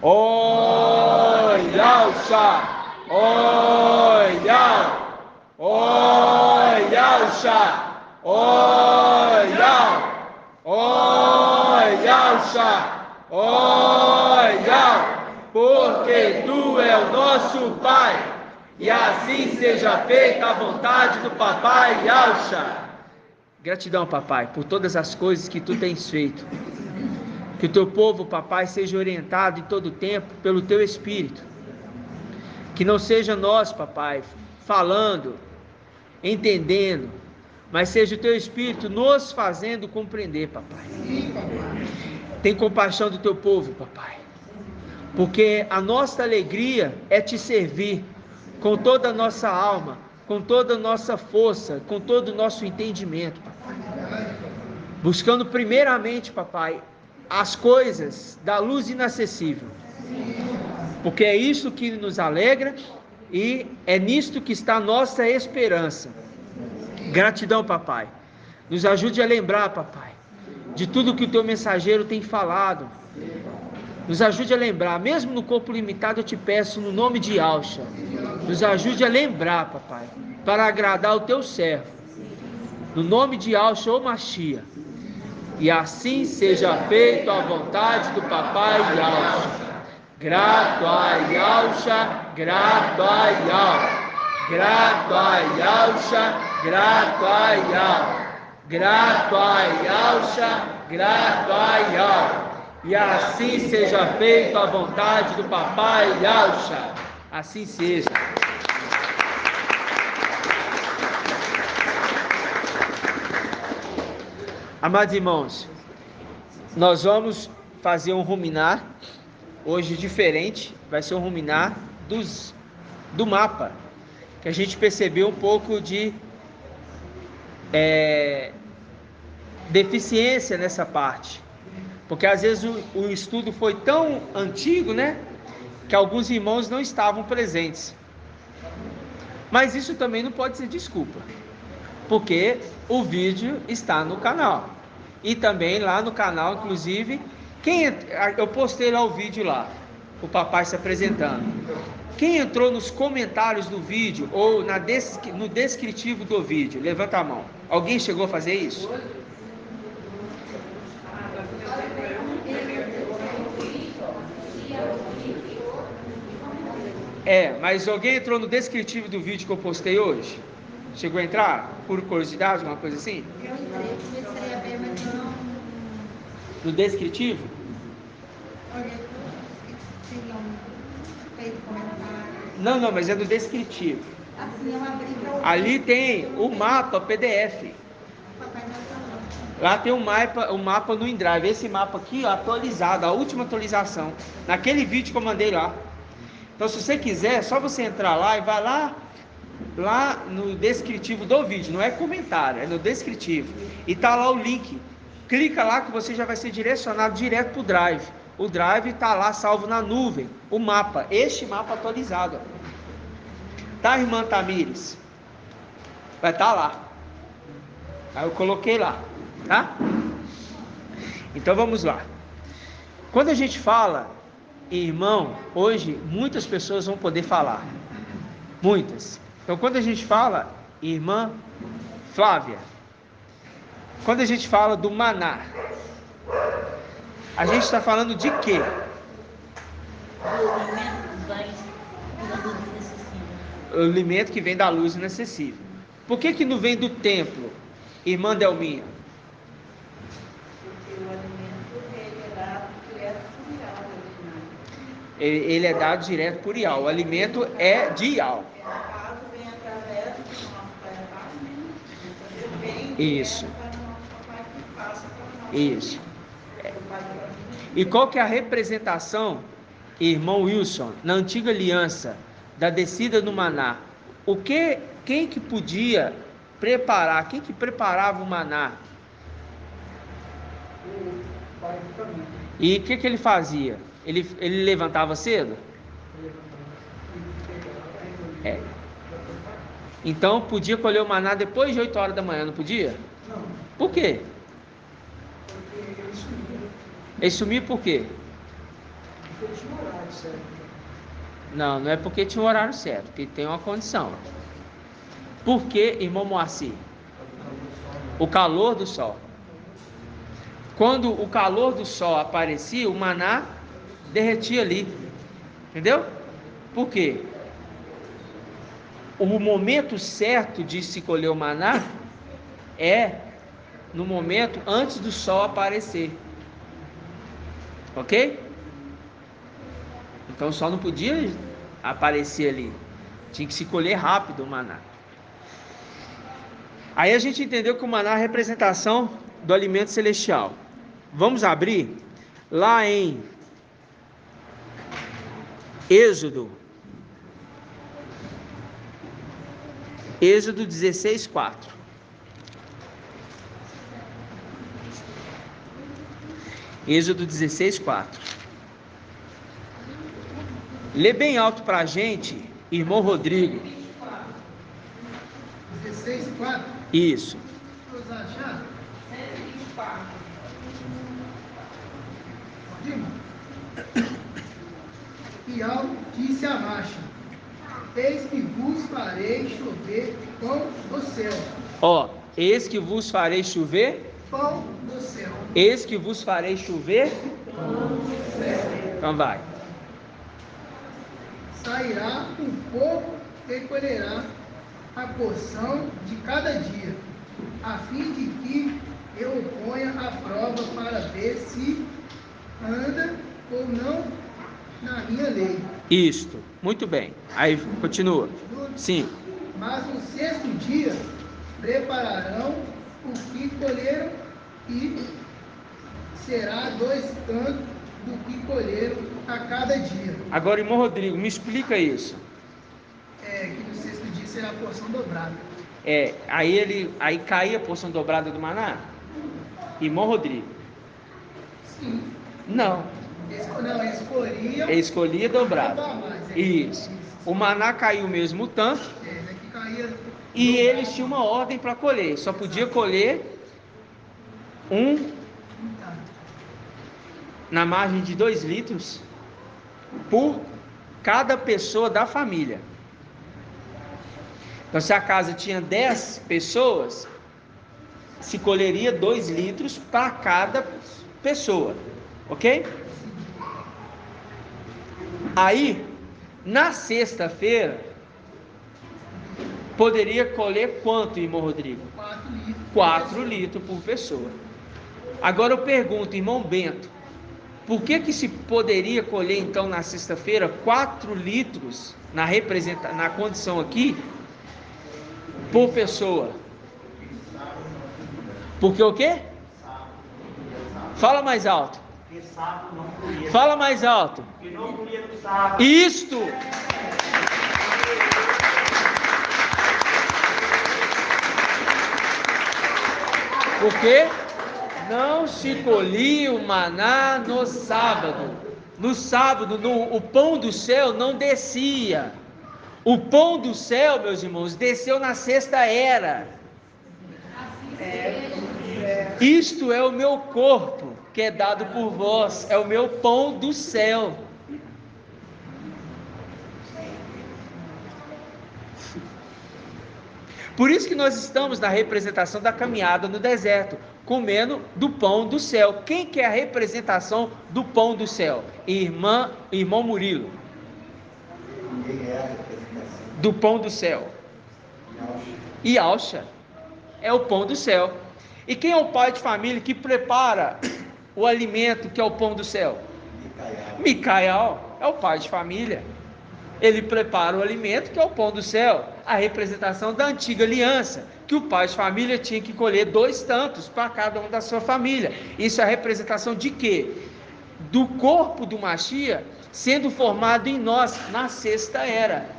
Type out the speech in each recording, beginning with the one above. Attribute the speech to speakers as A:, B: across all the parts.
A: Oyalcha, Oyal, Oyalcha, Oyal, Oyalcha, Oyal, porque Tu é o nosso Pai, e assim seja feita a vontade do Papai Yalcha. Gratidão, Papai, por todas as coisas que Tu tens feito. Que o Teu povo, Papai, seja orientado em todo o tempo pelo Teu Espírito. Que não seja nós, Papai, falando, entendendo, mas seja o Teu Espírito nos fazendo compreender, Papai. Tem compaixão do Teu povo, Papai, porque a nossa alegria é Te servir com toda a nossa alma, com toda a nossa força, com todo o nosso entendimento, Papai. Buscando primeiramente, Papai, as coisas da luz inacessível, porque é isso que nos alegra e é nisto que está a nossa esperança. Gratidão, Papai. Nos ajude a lembrar, Papai, de tudo que o Teu mensageiro tem falado. Nos ajude a lembrar, mesmo no corpo limitado, eu Te peço no nome de Yalcha, nos ajude a lembrar, Papai, para agradar o Teu servo, no nome de Yalcha, ô Machia. E assim seja feito a vontade do Papai Yalcha. Grato a Yalcha, grato a Yal. Grato a Yalcha, grato a Yal. Grato a Yalcha, grato a Yal. E assim seja feito a vontade do Papai Yalcha. Assim seja. Amados irmãos, nós vamos fazer um ruminar, hoje diferente, vai ser um ruminar do mapa, que a gente percebeu um pouco de deficiência nessa parte, porque às vezes o estudo foi tão antigo, né, que alguns irmãos não estavam presentes, mas isso também não pode ser desculpa, porque o vídeo está no canal, e também lá no canal, inclusive, eu postei lá o vídeo lá, o papai se apresentando. Quem entrou nos comentários do vídeo, ou no descritivo do vídeo, levanta a mão. Alguém chegou a fazer isso? Mas alguém entrou no descritivo do vídeo que eu postei hoje? Chegou a entrar? Por curiosidade, uma coisa assim?
B: Eu entrei, comecei a ver, mas não...
A: No descritivo?
B: Olha, tinham feito comentário.
A: Não, mas é no descritivo.
B: Assim, eu abri para o...
A: Ali tem o mapa PDF. Lá tem um mapa no InDrive. Esse mapa aqui, ó, atualizado, a última atualização. Naquele vídeo que eu mandei lá. Então, se você quiser, é só você entrar lá e vai lá no descritivo do vídeo, não é comentário, é no descritivo, e tá lá o link, clica lá que você já vai ser direcionado direto para o Drive. O Drive tá lá salvo na nuvem, o mapa, este mapa atualizado, tá, irmã Tamires? Vai estar lá, aí eu coloquei lá, tá? Então vamos lá. Quando a gente fala irmão, hoje muitas pessoas vão poder falar, muitas. Então, quando a gente fala, irmã Flávia, quando a gente fala do maná, a gente está falando de quê? O alimento que vem da luz inacessível. Por que não vem do templo, irmã Delminha?
B: Porque o alimento ele é dado direto por Ial.
A: Ele é dado direto por Ial. O alimento é de Ial. Isso. Isso. E qual que é a representação, irmão Wilson, na antiga aliança, da descida do maná? Quem que podia preparar? Quem que preparava o maná? E o que ele fazia? Ele levantava cedo? Então podia colher o maná depois de 8 horas da manhã, não podia?
C: Não.
A: Por quê?
C: Porque ele sumia.
A: Ele sumia por quê?
C: Porque tinha um horário certo.
A: Não, não é porque tinha um horário certo, porque tem uma condição. Por que, irmão Moacir? O calor do sol. Quando o calor do sol aparecia, o maná derretia ali. Entendeu? Por quê? O momento certo de se colher o maná é no momento antes do sol aparecer. Ok? Então o sol não podia aparecer ali. Tinha que se colher rápido o maná. Aí a gente entendeu que o maná é a representação do alimento celestial. Vamos abrir lá em Êxodo 16:4. Êxodo 16:4. Lê bem alto para a gente, irmão Rodrigo.
C: 16:4.
A: Isso.
C: Vamos achar? 16:4. Pode ir, irmão? E Alto disse a Racha: eis que vos farei chover pão do céu.
A: Ó, eis que vos farei chover.
C: Pão do céu.
A: Eis que vos farei chover. Pão do céu. Então vai.
C: Sairá um pouco e colherá a porção de cada dia, a fim de que eu o ponha à prova para ver se anda ou não na minha lei.
A: Isto, muito bem. Aí continua. Sim.
C: Mas no sexto dia prepararão o que colheram e será 2 tantos do que colheram a cada dia.
A: Agora, irmão Rodrigo, me explica isso.
C: Que no sexto dia será a porção dobrada.
A: Aí caía a porção dobrada do maná? Irmão Rodrigo.
C: Sim.
A: Não. Escolhia dobrado. Isso. O maná caiu o mesmo tanto. E eles tinham uma ordem para colher. Só podia colher na margem de 2 litros por cada pessoa da família. Então, se a casa tinha 10 pessoas, se colheria 2 litros para cada pessoa. Ok? Aí, na sexta-feira, poderia colher quanto, irmão Rodrigo? 4 litros por pessoa. Agora eu pergunto, irmão Bento, por que se poderia colher então na sexta-feira 4 litros na condição aqui por pessoa? Porque o quê? Fala mais alto. Fala mais alto. Isto. Porque não se colhia o maná no sábado. No sábado, o pão do céu não descia. O pão do céu, meus irmãos, desceu na sexta era. Isto é o meu corpo, que é dado por vós. É o meu pão do céu. Por isso que nós estamos na representação da caminhada no deserto, comendo do pão do céu. Quem que é a representação do pão do céu? Irmão Murilo. Do pão do céu. Yalcha é o pão do céu. E quem é o pai de família que prepara o alimento que é o pão do céu? Micael é o pai de família. Ele prepara o alimento que é o pão do céu, a representação da antiga aliança, que o pai de família tinha que colher 2 tantos para cada um da sua família. Isso é a representação de quê? Do corpo do Mashiach sendo formado em nós na sexta era.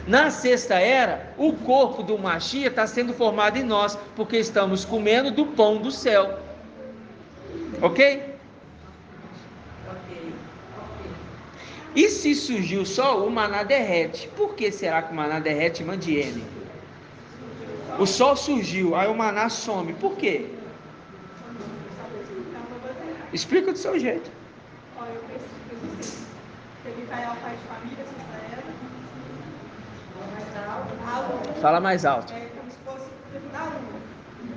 A: Na sexta era, o corpo do Mashiach está sendo formado em nós, porque estamos comendo do pão do céu. Ok? E se surgiu o sol, o maná derrete. Por que será que o maná derrete, Mandiene? O sol surgiu, aí o maná some. Por quê? Explica do seu jeito.
B: Olha, eu penso assim, porque Micael é o pai de família, sexta era. A lua.
A: Fala mais alto.
B: É como se fosse o tempo da lua.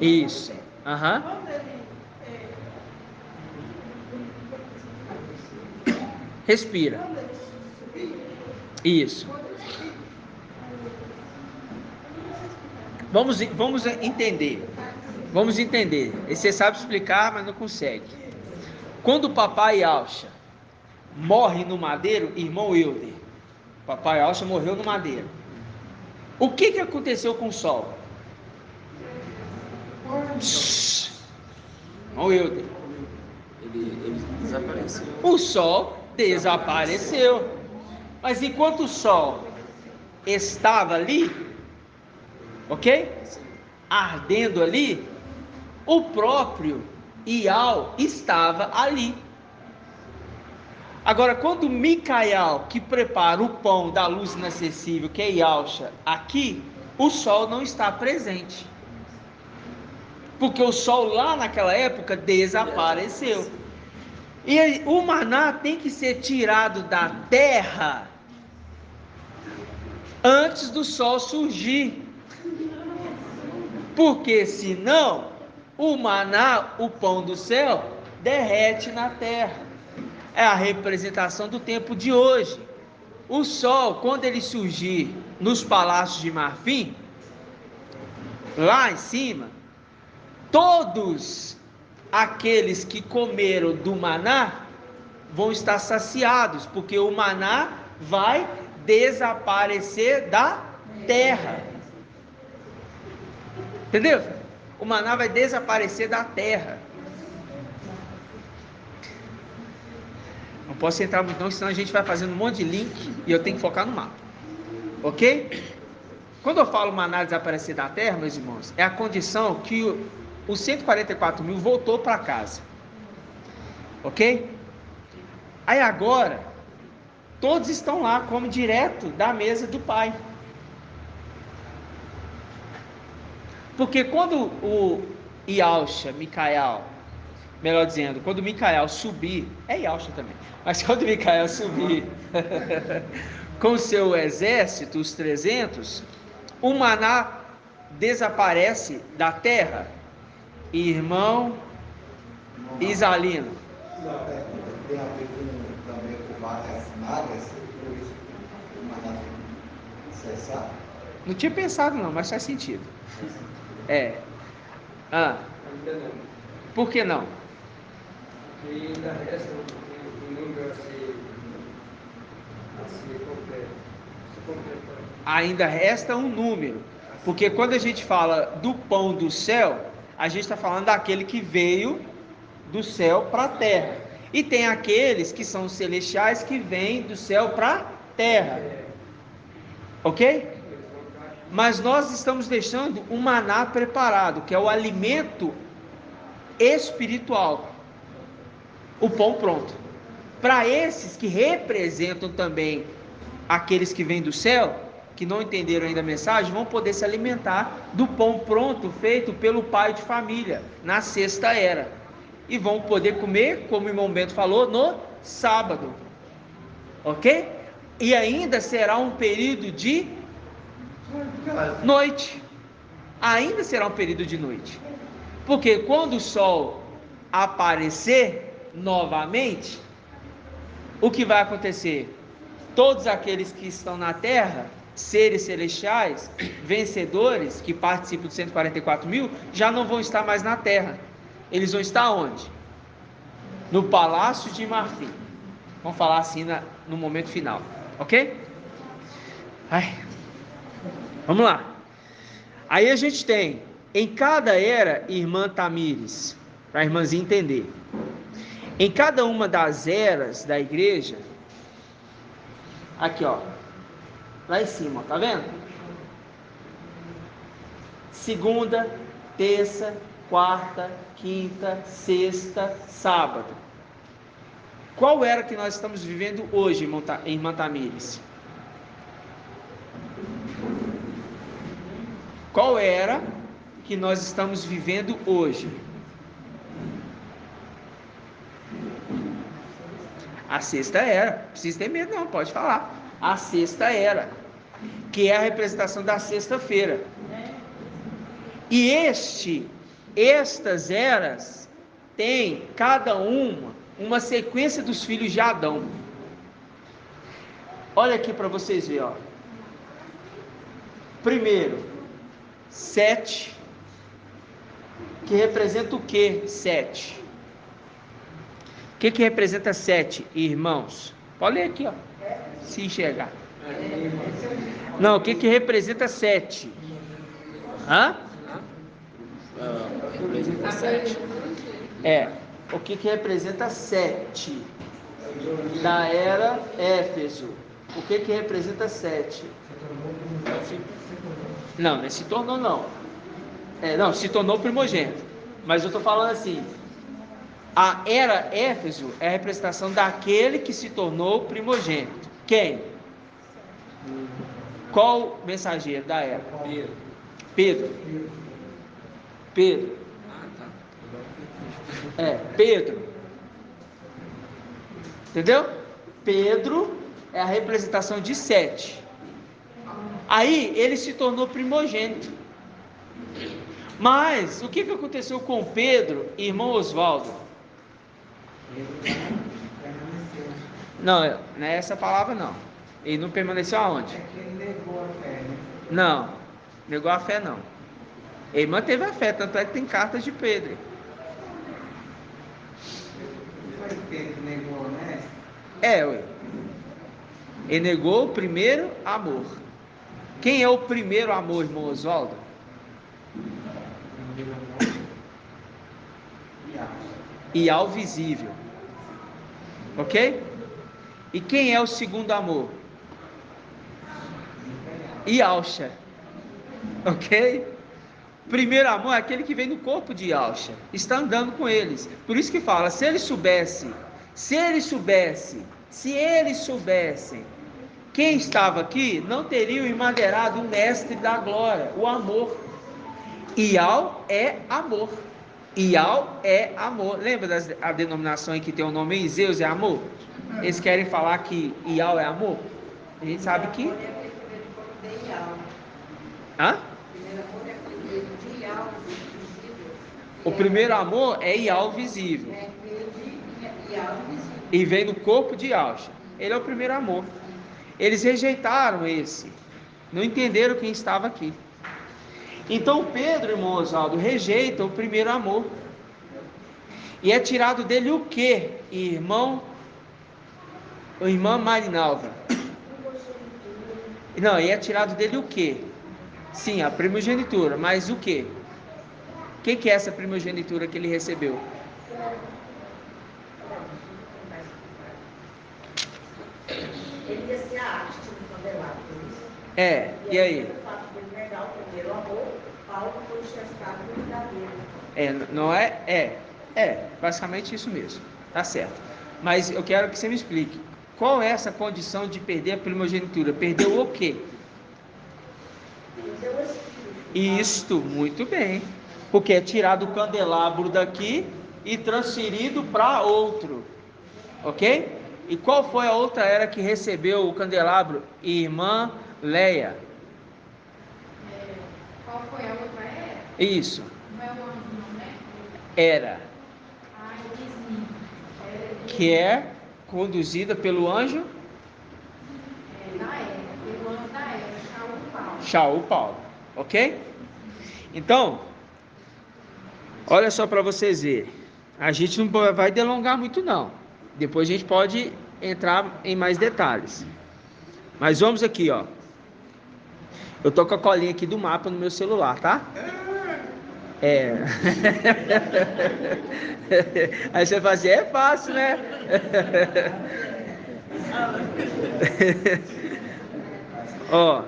A: Isso. Aham.
B: Quando ele
A: Respira.
B: subir,
A: Isso. Vamos entender. Vamos entender. E você sabe explicar, mas não consegue. Quando o papai Alcha morre no madeiro, irmão Euler, papai Alcha morreu no madeiro. O que aconteceu com o sol? Irmão Euler.
D: Ele desapareceu.
A: O sol desapareceu. Mas enquanto o sol estava ali, ok? Ardendo ali, o próprio Ial estava ali. Agora, quando Micael, que prepara o pão da luz inacessível, que é Ialcha, aqui, o sol não está presente. Porque o sol lá naquela época desapareceu. E aí, o maná tem que ser tirado da terra antes do sol surgir. Porque senão, o maná, o pão do céu, derrete na terra. É a representação do tempo de hoje. O sol, quando ele surgir nos palácios de marfim, lá em cima, todos aqueles que comeram do maná vão estar saciados, porque o maná vai desaparecer da terra. Entendeu? O maná vai desaparecer da terra. Não posso entrar muito não, senão a gente vai fazendo um monte de link e eu tenho que focar no mapa. Ok? Quando eu falo maná desaparecer da terra, meus irmãos, é a condição que os 144 mil voltou para casa. Ok? Aí agora, todos estão lá, comem direto da mesa do Pai. Porque quando o Ialcha, Micael, melhor dizendo, quando Micael subir, é Ialcha também, mas quando Micael subir com seu exército, os 300, o maná desaparece da terra. Irmão Isalino.
E: Tem a ver também com vagas magras, por isso o maná tem que cessar.
A: Não tinha pensado não, mas faz sentido. É. Por que não?
D: Porque ainda resta um número a ser completo.
A: Ainda resta um número. Porque quando a gente fala do pão do céu, a gente está falando daquele que veio do céu para a terra. E tem aqueles que são celestiais que vêm do céu para a terra. Ok? Mas nós estamos deixando um maná preparado, que é o alimento espiritual. O pão pronto. Para esses que representam também aqueles que vêm do céu, que não entenderam ainda a mensagem, vão poder se alimentar do pão pronto feito pelo pai de família na sexta era. E vão poder comer, como o irmão Bento falou, no sábado. Ok? E ainda será um período de noite. Ainda será um período de noite. Porque quando o sol aparecer novamente, o que vai acontecer? Todos aqueles que estão na terra, seres celestiais, vencedores, que participam dos 144 mil, já não vão estar mais na terra. Eles vão estar onde? No palácio de marfim. Vamos falar assim no momento final, ok? Vamos lá. Aí a gente tem, em cada era, irmã Tamires, para a irmãzinha entender. Em cada uma das eras da igreja, aqui ó, lá em cima, tá vendo? Segunda, terça, quarta, quinta, sexta, sábado. Qual era que nós estamos vivendo hoje, irmã Tamires? Qual era que nós estamos vivendo hoje? A sexta era. Não precisa ter medo não, pode falar. A sexta era, que é a representação da sexta-feira. E estas eras têm cada uma sequência dos filhos de Adão. Olha aqui para vocês verem, ó. Primeiro, 7, que representa o que? 7. O que representa 7, irmãos? Pode ler aqui, ó, se enxergar. Não, o que representa 7? Hã? Representa 7. O que representa 7? Da era Éfeso. O que representa 7? Não, não se tornou não. Não, se tornou primogênito. Mas eu estou falando assim, a era Éfeso é a representação daquele que se tornou primogênito. Quem? Qual mensageiro da era? Pedro. Pedro. Pedro. Entendeu? Pedro é a representação de 7. Aí ele se tornou primogênito. Mas o que aconteceu com Pedro e irmão Oswaldo? Não é essa palavra não. Ele não permaneceu aonde?
E: Ele negou a fé, né?
A: Não, negou a fé não. Ele manteve a fé, tanto é que tem cartas de Pedro.
E: Foi Pedro que negou, né?
A: Ué. Ele negou o primeiro amor. Quem é o primeiro amor, irmão Oswaldo? E ao visível. Ok? E quem é o segundo amor? Yalcha. Ok? Primeiro amor é aquele que vem no corpo de Yalcha. Está andando com eles. Por isso que fala, se eles soubessem quem estava aqui, não teriam emadeirado o mestre da glória, o amor. Ial é amor. Ial é amor. Lembra da denominação em que tem o nome Zeus é amor? Eles querem falar que Ial é amor? A gente sabe que... Hã? O primeiro amor é Ial visível. E vem no corpo de Yalcha. Ele é o primeiro amor. Eles rejeitaram esse. Não entenderam quem estava aqui. Então Pedro, irmão Oswaldo, rejeita o primeiro amor. E é tirado dele o que, irmã Marinalva? Não, e é tirado dele o que? Sim, a primogenitura, mas o que? O que é essa primogenitura que ele recebeu?
B: Ele ia ser a arte do candelabro, por isso.
A: E aí?
B: O fato de ele negar o primeiro amor, Paulo foi enxergado no lugar dele.
A: Não é? Basicamente isso mesmo, tá certo. Mas eu quero que você me explique, qual é essa condição de perder a primogenitura? Perdeu o quê?
B: Perdeu o espírito.
A: Isto, muito bem, porque é tirado o candelabro daqui e transferido para outro, ok? E qual foi a outra era que recebeu o candelabro? Irmã Leia.
F: Qual foi a outra era?
A: Isso.
F: Não é o anjo, não, né?
A: Era.
F: Visível.
A: Que é conduzida pelo anjo?
F: Da era. Pelo anjo da era, Paulo.
A: Shaul Paulo. Ok? Então, olha só para vocês verem. A gente não vai delongar muito não. Depois a gente pode entrar em mais detalhes. Mas vamos aqui, ó. Eu tô com a colinha aqui do mapa no meu celular, tá? Aí você fala assim, é fácil, né? Ó.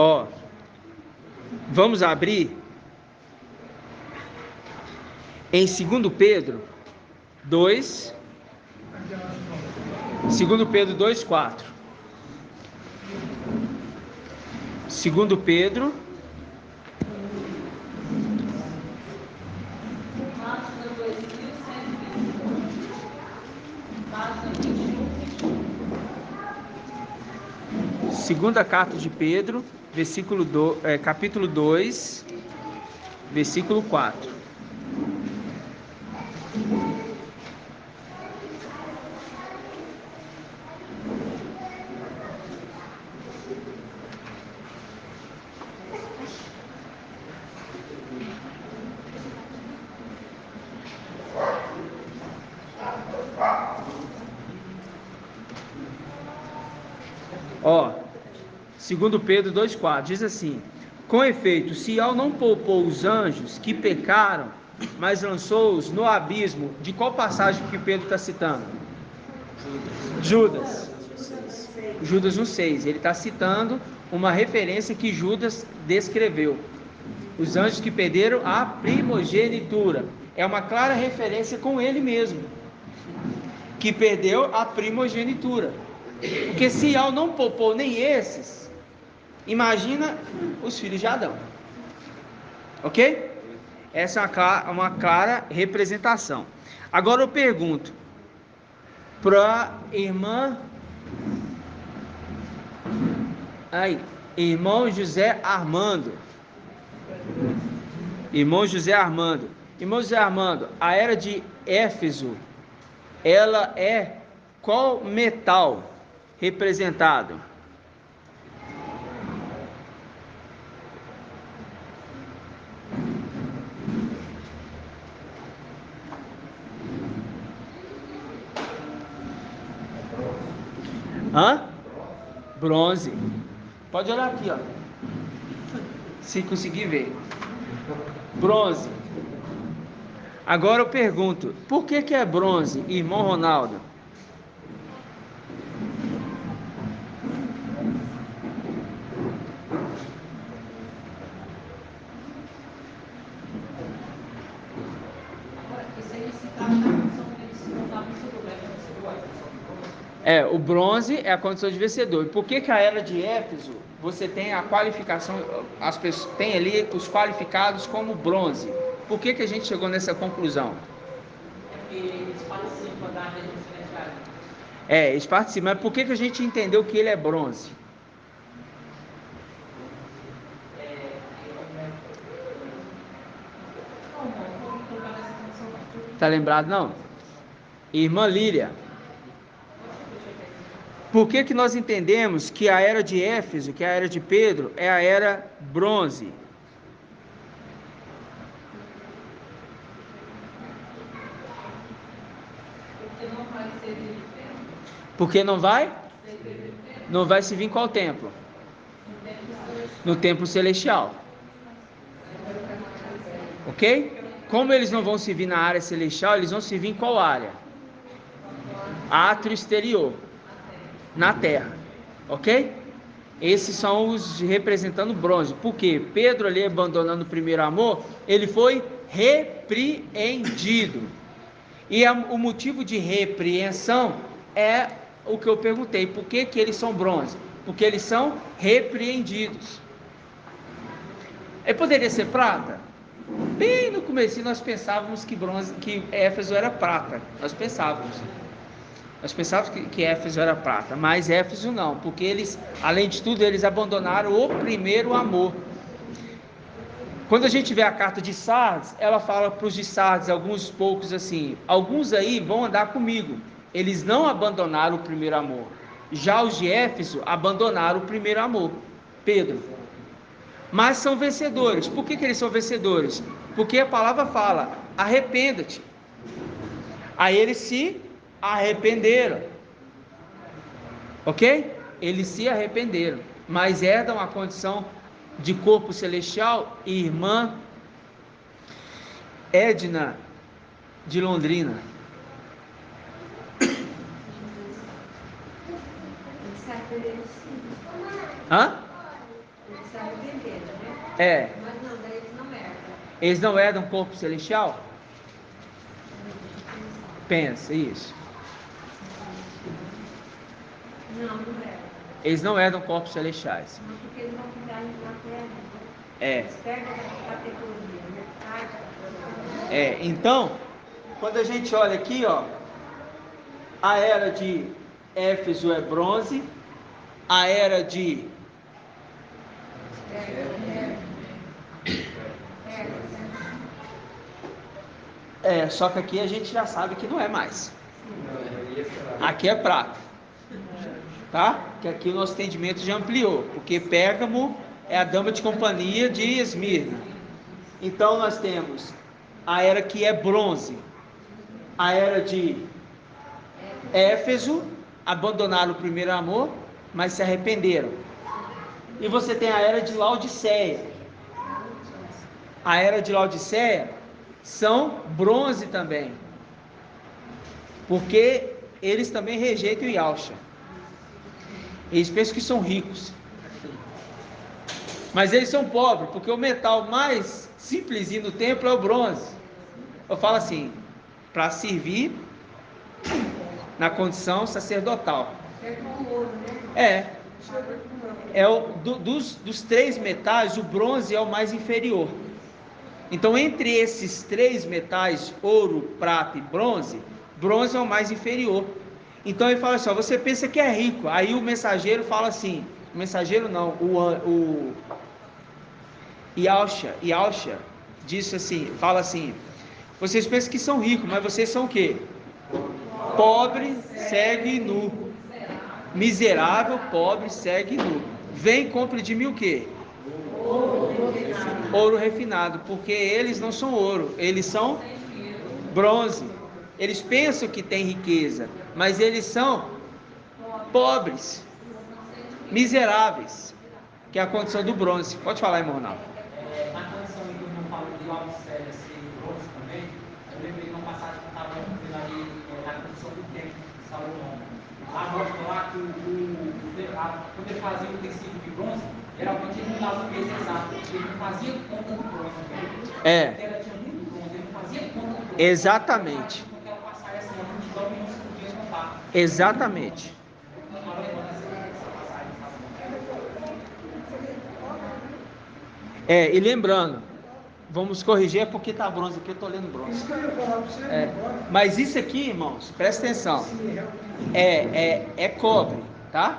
A: Ó, vamos abrir em 2 Pedro 2, 2 Pedro 2:4. 2 Pedro
F: Página 2120. Página 21.
A: Segunda carta de Pedro, capítulo 2, versículo 4. Ó, 2 Pedro 2:4 diz assim: com efeito, Sião não poupou os anjos que pecaram, mas lançou-os no abismo. De qual passagem que Pedro está citando? Judas 1:6. Ele está citando uma referência que Judas descreveu. Os anjos que perderam a primogenitura. É uma clara referência com ele mesmo, que perdeu a primogenitura. Porque Sião não poupou nem esses, imagina os filhos de Adão. Ok? Essa é uma clara representação. Agora eu pergunto para irmão José Armando. Irmão José Armando, a era de Éfeso, ela é qual metal representado? Bronze. Pode olhar aqui, ó. Se conseguir ver. Bronze. Agora eu pergunto, por que é bronze, irmão Ronaldo? O bronze é a condição de vencedor. E por que a era de Éfeso, você tem a qualificação, as pessoas tem ali os qualificados como bronze? Por que a gente chegou nessa conclusão?
F: Porque eles participam da região celestial.
A: Eles participam, mas por que a gente entendeu que ele é bronze? Tá lembrado não? Irmã Líria, por que nós entendemos que a era de Éfeso, que é a era de Pedro, é a era bronze? Porque não vai? Não vai se vir qual templo? No templo celestial. Ok? Como eles não vão se vir na área celestial, eles vão se vir em qual área? Átrio exterior. Na terra. Ok? Esses são os representando bronze. Por quê? Pedro ali abandonando o primeiro amor, ele foi repreendido. E o motivo de repreensão é o que eu perguntei. Por que eles são bronze? Porque eles são repreendidos. Poderia ser prata? Bem no começo nós pensávamos que Éfeso era prata. Nós pensávamos que Éfeso era prata, mas Éfeso não, porque eles, além de tudo, eles abandonaram o primeiro amor. Quando a gente vê a carta de Sardes, ela fala para os de Sardes, alguns poucos assim, alguns aí vão andar comigo, eles não abandonaram o primeiro amor. Já os de Éfeso abandonaram o primeiro amor, Pedro. Mas são vencedores. Por que eles são vencedores? Porque a palavra fala, arrependa-te. Aí eles se arrependeram. Ok? Eles se arrependeram, mas herdam a condição de corpo celestial. Irmã Edna de Londrina.
B: Eles se arrependeram, né?
A: É.
B: Mas não, daí eles não herdam.
A: Eles não herdam corpo celestial? Pensa, isso.
B: Não, não herdam.
A: Eles não herdam corpos celestiais.
B: Não, porque eles vão ficar na terra.
A: É.
B: Eles perdem a categoria, né?
A: Então, quando a gente olha aqui, ó, a era de Éfeso é bronze, a era de só que aqui a gente já sabe que não é mais. Aqui é prata, tá? Que aqui o nosso entendimento já ampliou, porque Pérgamo é a dama de companhia de Esmirna. Então nós temos a era que é bronze, a era de Éfeso, abandonaram o primeiro amor, mas se arrependeram. E você tem a era de Laodiceia. A era de Laodiceia são bronze também, porque eles também rejeitam o Yalcha. Eles pensam que são ricos, mas eles são pobres, porque o metal mais simplesinho no templo é o bronze. Eu falo assim, para servir na condição sacerdotal. Dos três metais, o bronze é o mais inferior. Então, entre esses três metais, ouro, prata e bronze, bronze é o mais inferior. Então ele fala assim, ó, você pensa que é rico. Aí o mensageiro fala assim, o mensageiro não, o Yalcha disse assim, fala assim, vocês pensam que são ricos, mas vocês são o quê? Pobre, cego e nu. Miserável, pobre, cego e nu. Vem e compre de mim o quê? Ouro refinado, porque eles não são ouro, eles são bronze. Eles pensam que têm riqueza, mas eles são pobres, miseráveis, que é a condição do bronze. Pode falar, irmão Ronaldo.
G: Na condição em que o irmão falou de Laodiceia ser bronze também, eu lembrei de uma passagem que eu estava vendo ali na condição do templo de Salomão. Lá mostra lá que quando ele fazia o tecido de bronze, geralmente ele não dava o peso exato, porque ele não fazia conta do bronze. A tela tinha muito bronze, ele não fazia conta do bronze.
A: Exatamente. Exatamente. E lembrando, vamos corrigir, é porque está bronze aqui, eu estou lendo bronze. Mas isso aqui, irmãos, presta atenção, é cobre, tá?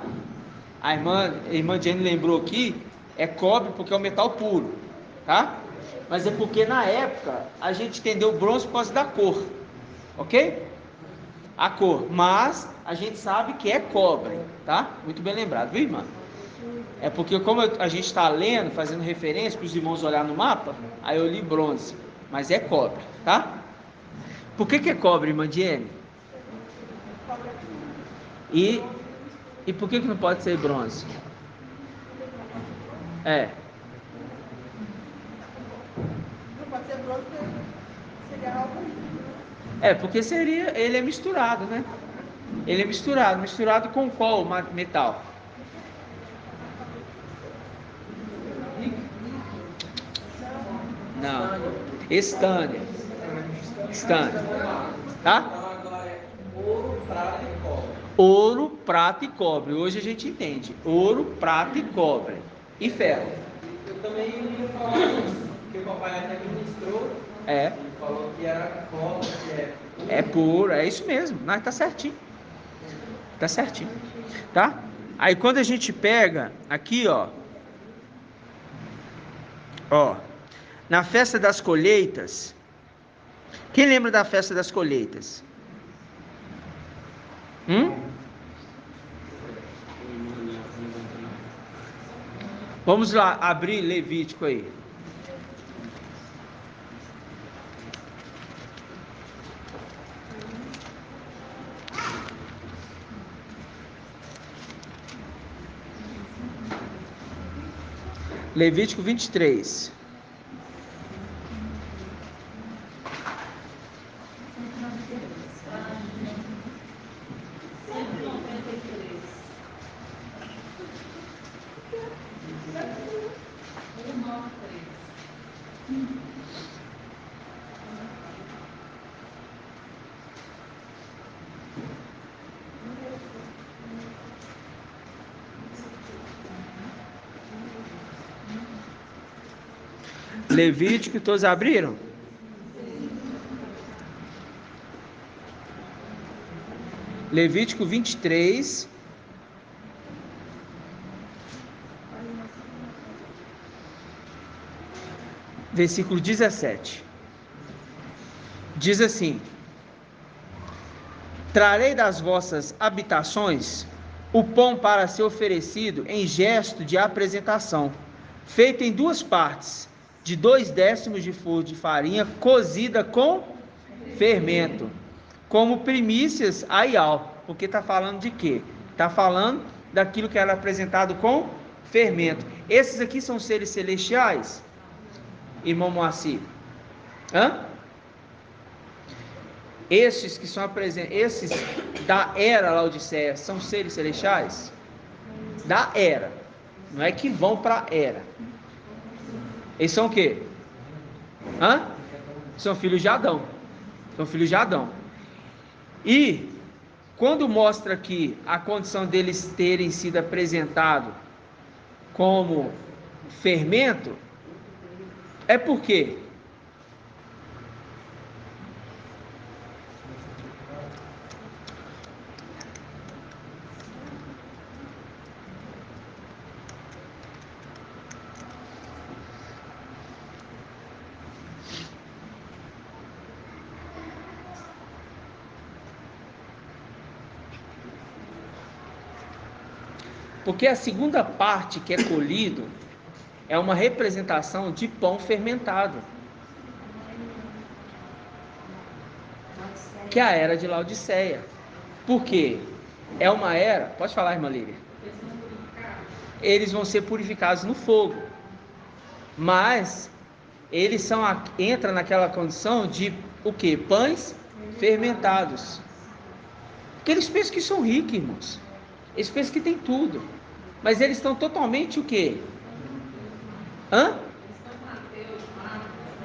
A: A irmã Jenny lembrou aqui, é cobre porque é um metal puro, tá? Mas é porque na época a gente entendeu o bronze por causa da cor, ok? A cor, mas a gente sabe que é cobre, tá? Muito bem lembrado, viu, irmã? É porque como a gente está lendo, fazendo referência para os irmãos olhar no mapa, aí eu li bronze, mas é cobre, tá? Por que é cobre, irmã Jenny? E por que não pode ser bronze?
B: Não pode ser bronze, seria algo.
A: Porque ele é misturado, né? Ele é misturado com qual metal? Não, estânio, tá? Ouro, prata e cobre. Hoje a gente entende ouro, prata e cobre e ferro.
D: Eu também ia falar isso, porque o papai até ministrou. Ele falou que era cobre, que
A: é puro, é isso mesmo. Não, tá certinho, tá? Aí quando a gente pega aqui, ó, na festa das colheitas, quem lembra da festa das colheitas? Vamos lá, abrir Levítico aí. Levítico 23. Levítico, todos abriram? Levítico 23. Versículo 17. Diz assim: trarei das vossas habitações o pão para ser oferecido em gesto de apresentação, feito em 2 partes, de 2 décimos de flor de farinha cozida com fermento, como primícias a Ial. Porque está falando de quê? Está falando daquilo que era apresentado com fermento. Esses aqui são seres celestiais, irmão Moacir? Esses que são esses da era Laodiceia são seres celestiais? Da era. Não é que vão para a era. Eles são o quê? São filhos de Adão. São filhos de Adão. E quando mostra aqui a condição deles terem sido apresentados como fermento, é por quê? Porque a segunda parte que é colhido é uma representação de pão fermentado, que é a era de Laodiceia. Por quê? É uma era, pode falar, irmã Lília? Eles vão ser purificados no fogo, mas eles entram naquela condição de o quê? Pães fermentados. Porque eles pensam que são ricos, irmãos. Eles pensam que tem tudo, mas eles estão totalmente o quê?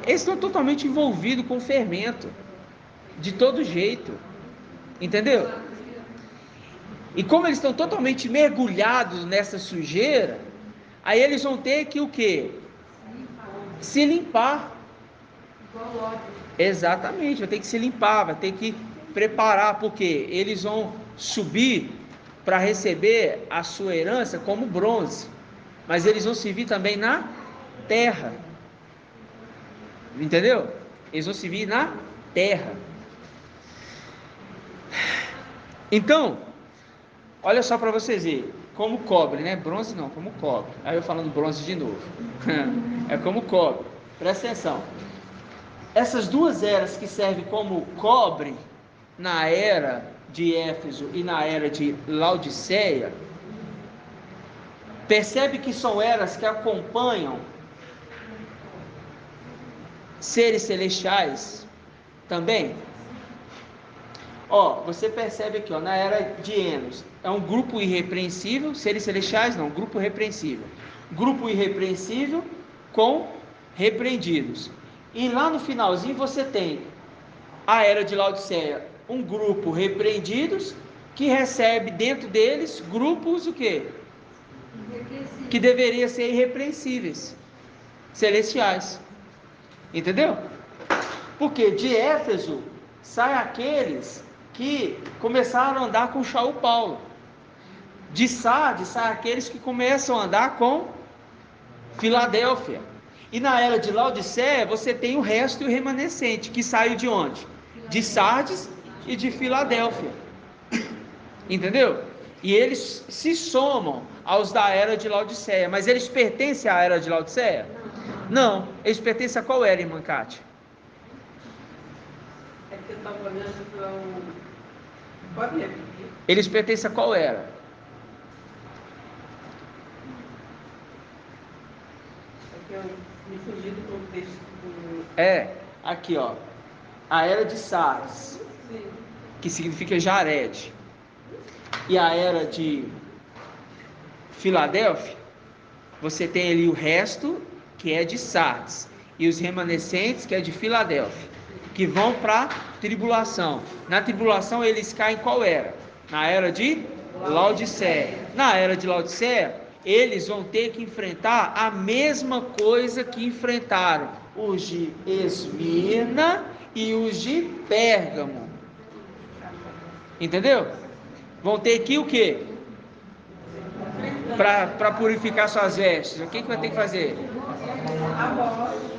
A: Eles estão totalmente envolvidos com o fermento, de todo jeito, entendeu? E como eles estão totalmente mergulhados nessa sujeira, aí eles vão ter que o quê? Se limpar. Exatamente, vai ter que se limpar, vai ter que preparar, porque eles vão subir para receber a sua herança como bronze, mas eles vão servir também na terra, entendeu? Eles vão servir na terra. Então, olha só para vocês verem, como cobre, né? Bronze não, como cobre. Aí eu falando bronze de novo. É como cobre. Presta atenção. Essas 2 eras que servem como cobre na era de Éfeso e na era de Laodiceia, percebe que são eras que acompanham seres celestiais também. Você percebe aqui, na era de Enos, é um grupo irrepreensível, seres celestiais não, grupo repreensível. Grupo irrepreensível com repreendidos. E lá no finalzinho você tem a era de Laodiceia, um grupo repreendidos, que recebe dentro deles grupos o quê? Que deveriam ser irrepreensíveis, celestiais. Entendeu? Porque de Éfeso sai aqueles que começaram a andar com Shaul Paulo. De Sardes sai aqueles que começam a andar com Filadélfia. E na era de Laodiceia você tem o resto e o remanescente, que saiu de onde? De Sardes e de Filadélfia. Entendeu? E eles se somam aos da era de Laodiceia. Mas eles pertencem à era de Laodiceia? Não. Eles pertencem a qual era, irmã Cátia?
B: É que eu estava olhando para o... Pode repetir?
A: Eles pertencem a qual era?
B: É que eu me fugi do contexto.
A: Aqui a era de Sardes, que significa Jared, e a era de Filadélfia, você tem ali o resto, que é de Sardes, e os remanescentes, que é de Filadélfia, que vão para tribulação. Na tribulação eles caem em qual era? Na era de Laodiceia. Na era de Laodiceia, eles vão ter que enfrentar a mesma coisa que enfrentaram os de Esmirna e os de Pérgamo. Entendeu? Vão ter que o quê? Para purificar suas vestes, o que vai ter que fazer?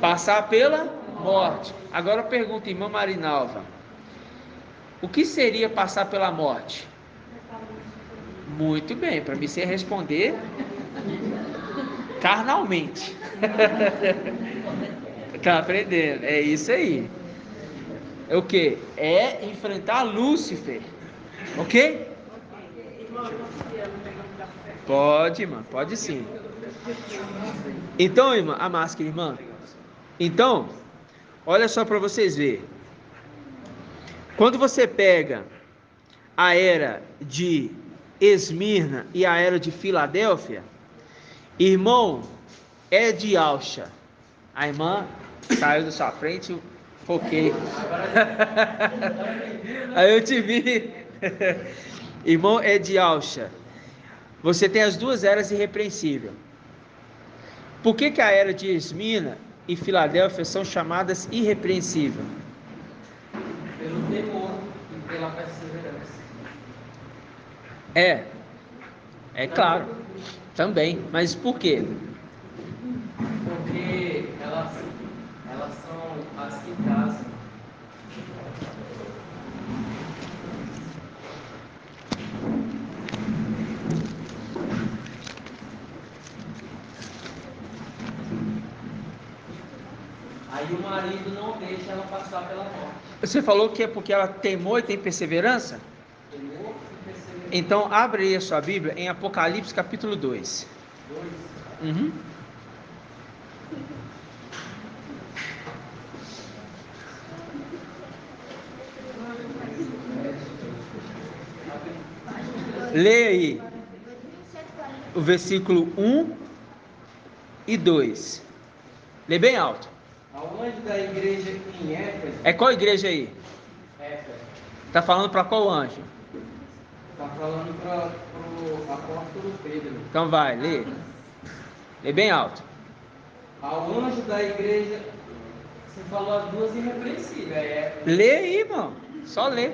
A: Passar pela morte. Agora eu pergunto, irmã Marinalva, o que seria passar pela morte? Muito bem, para mim você responder carnalmente. Tá aprendendo? É isso aí. É o que? É enfrentar Lúcifer. Ok? Pode, irmã, pode sim. Então, irmã, a máscara, irmã. Então, olha só para vocês verem. Quando você pega a era de Esmirna e a era de Filadélfia, irmão, é de Alcha. A irmã saiu da sua frente, foquei. Aí eu te vi. Irmão, é de Alcha. Você tem as duas eras irrepreensíveis. Por que a era de Esmirna e Filadélfia são chamadas irrepreensíveis?
D: Pelo temor e pela perseverança.
A: É claro, também. Mas por quê?
D: Porque elas são as que casam. Aí o marido não deixa ela passar pela morte.
A: Você falou que é porque ela temou e tem perseverança?
D: Temor e perseverança.
A: Então abre aí a sua Bíblia em Apocalipse capítulo 2. Uhum. Lê aí o versículo 1 e 2. Lê bem alto.
D: Ao anjo da igreja em Éfeso.
A: É qual igreja aí?
D: Éfeso.
A: Está falando para qual anjo?
D: Está falando para o apóstolo Pedro.
A: Então vai, lê. Lê bem alto.
D: Ao anjo da igreja. Você falou as duas irrepreensíveis.
A: Lê aí, irmão. Só lê.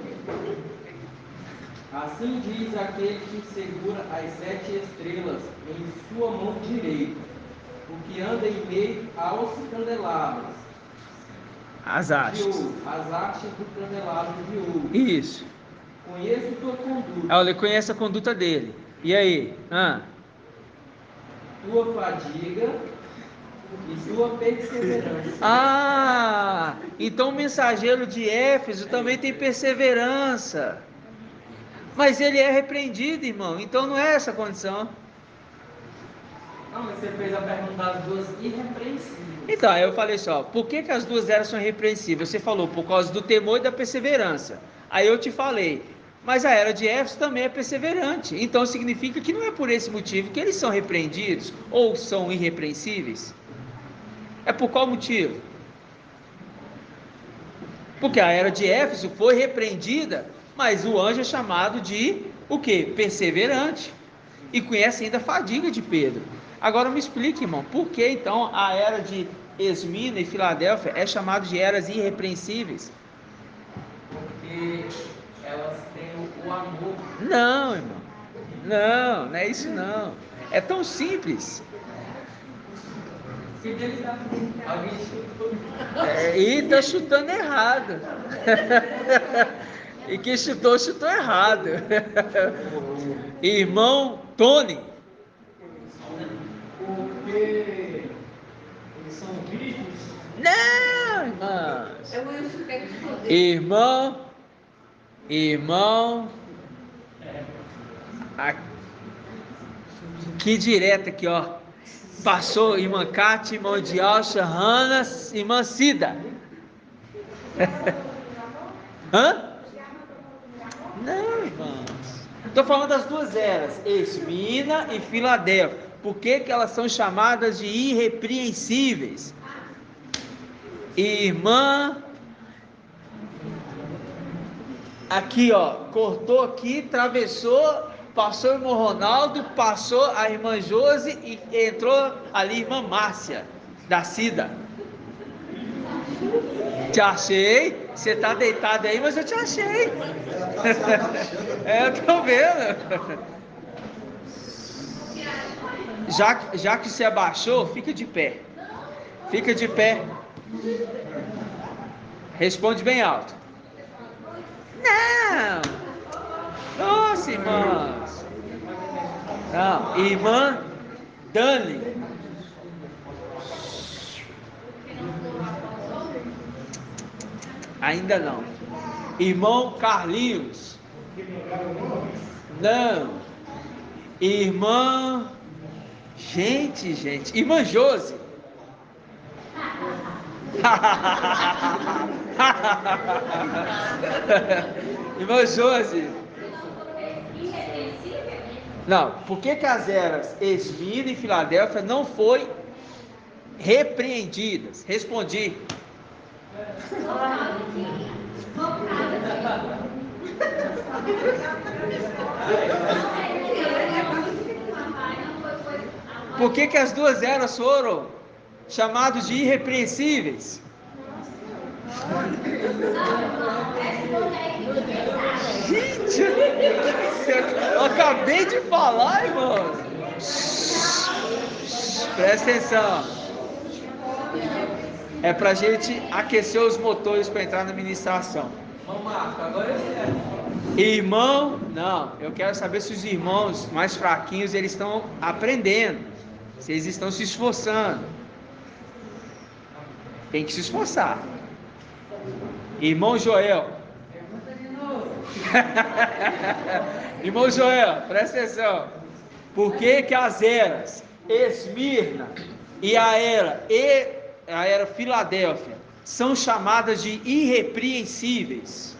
D: Assim diz aquele que segura as 7 estrelas em sua mão direita, o que anda em meio aos candelabros.
A: As
D: De
A: hastes.
D: ouro, as hastes do candelabro de ouro.
A: Isso.
D: Conheço tua conduta,
A: Olha, ele conhece a conduta dele. E aí?
D: tua fadiga e tua perseverança.
A: Ah, então o mensageiro de Éfeso também tem perseverança. Mas ele é repreendido, irmão. Então não é essa a condição.
D: Não, mas você fez a pergunta das duas irrepreensíveis.
A: Então, aí eu falei só, por que as duas eras são irrepreensíveis? Você falou, por causa do temor e da perseverança. Aí eu te falei, mas a era de Éfeso também é perseverante. Então significa que não é por esse motivo que eles são repreendidos ou são irrepreensíveis. É por qual motivo? Porque a era de Éfeso foi repreendida, mas o anjo é chamado de o quê? Perseverante. E conhece ainda a fadiga de Pedro. Agora me explique, irmão, por que então a era de Esmirna e Filadélfia é chamada de eras irrepreensíveis?
D: Porque elas têm o amor.
A: Não, irmão. Não é isso não. É tão simples.
D: Alguém chutou.
A: E tá chutando errado. E quem chutou errado. Irmão Tony.
G: Porque eles são vivos.
A: Não, irmãos.
B: Eu ia chutar que esconder.
A: Irmão. Que direto aqui, ó. Passou irmã Cátia, irmão de Alcha, Hanna, irmã Cida. Hã? Não, irmãos. Estou falando das duas eras, Esmirna e Filadélfia. Por que elas são chamadas de irrepreensíveis? Irmã Aqui, ó, cortou aqui, atravessou, passou o irmão Ronaldo, passou a irmã Josi e entrou ali a irmã Márcia, da Cida. Te achei, você tá deitado aí, mas eu te achei. É, eu tô vendo. Já que você abaixou, fica de pé. Fica de pé. Responde bem alto. Não. Nossa, irmãs. Não, irmã Dani. Ainda não. Irmão Carlinhos. Não. Irmã. Gente. Irmã Josi. Irmã Josi. Não, por que as eras Esmirna e Filadélfia não foi repreendidas? Respondi. Por que as duas eras foram chamadas de irrepreensíveis? Gente, eu acabei de falar, irmão. Presta atenção. É pra gente aquecer os motores para entrar na ministração. Irmão, não, eu quero saber se os irmãos mais fraquinhos eles estão aprendendo, se eles estão se esforçando. Tem que se esforçar. Irmão Joel. Irmão Joel, presta atenção. Por que as eras Esmirna e a era Filadélfia são chamadas de irrepreensíveis?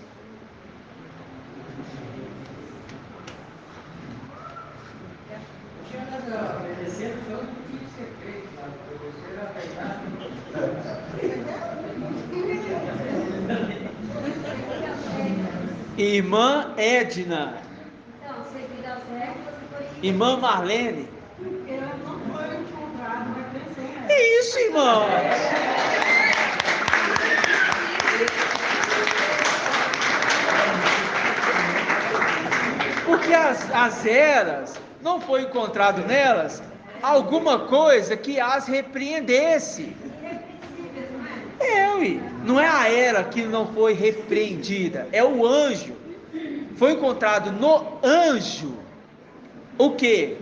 A: Irmã Edna. Irmã Marlene. É isso, irmão. Porque as eras não foi encontrado nelas alguma coisa que as repreendesse. Não é a era que não foi repreendida, é o anjo. Foi encontrado no anjo o que?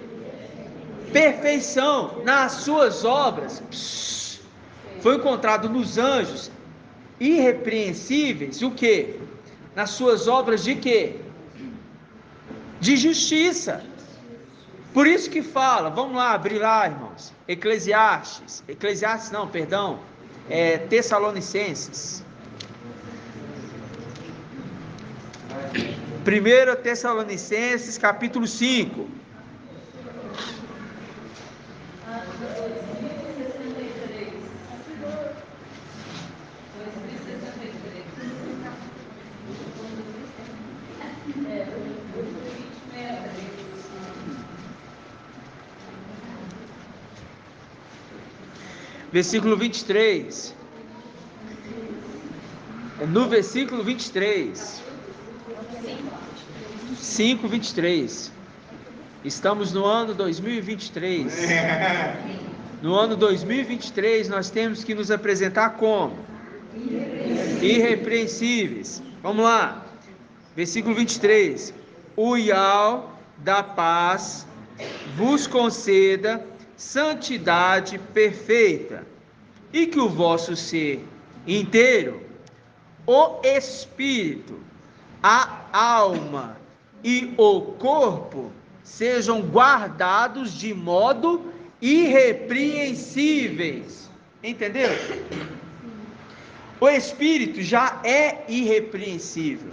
A: Perfeição nas suas obras. Foi encontrado nos anjos irrepreensíveis o que? Nas suas obras de quê? De justiça. Por isso que fala, vamos lá, abrir lá, irmãos. Tessalonicenses. 1 Tessalonicenses, capítulo 5. Versículo 23. No versículo 23. 5:23. Estamos no ano 2023. No ano 2023 nós temos que nos apresentar como irrepreensíveis. Vamos lá. Versículo 23. O Iau da paz vos conceda santidade perfeita, e que o vosso ser inteiro, o espírito, a alma e o corpo sejam guardados de modo irrepreensíveis. Entenderam? O espírito já é irrepreensível.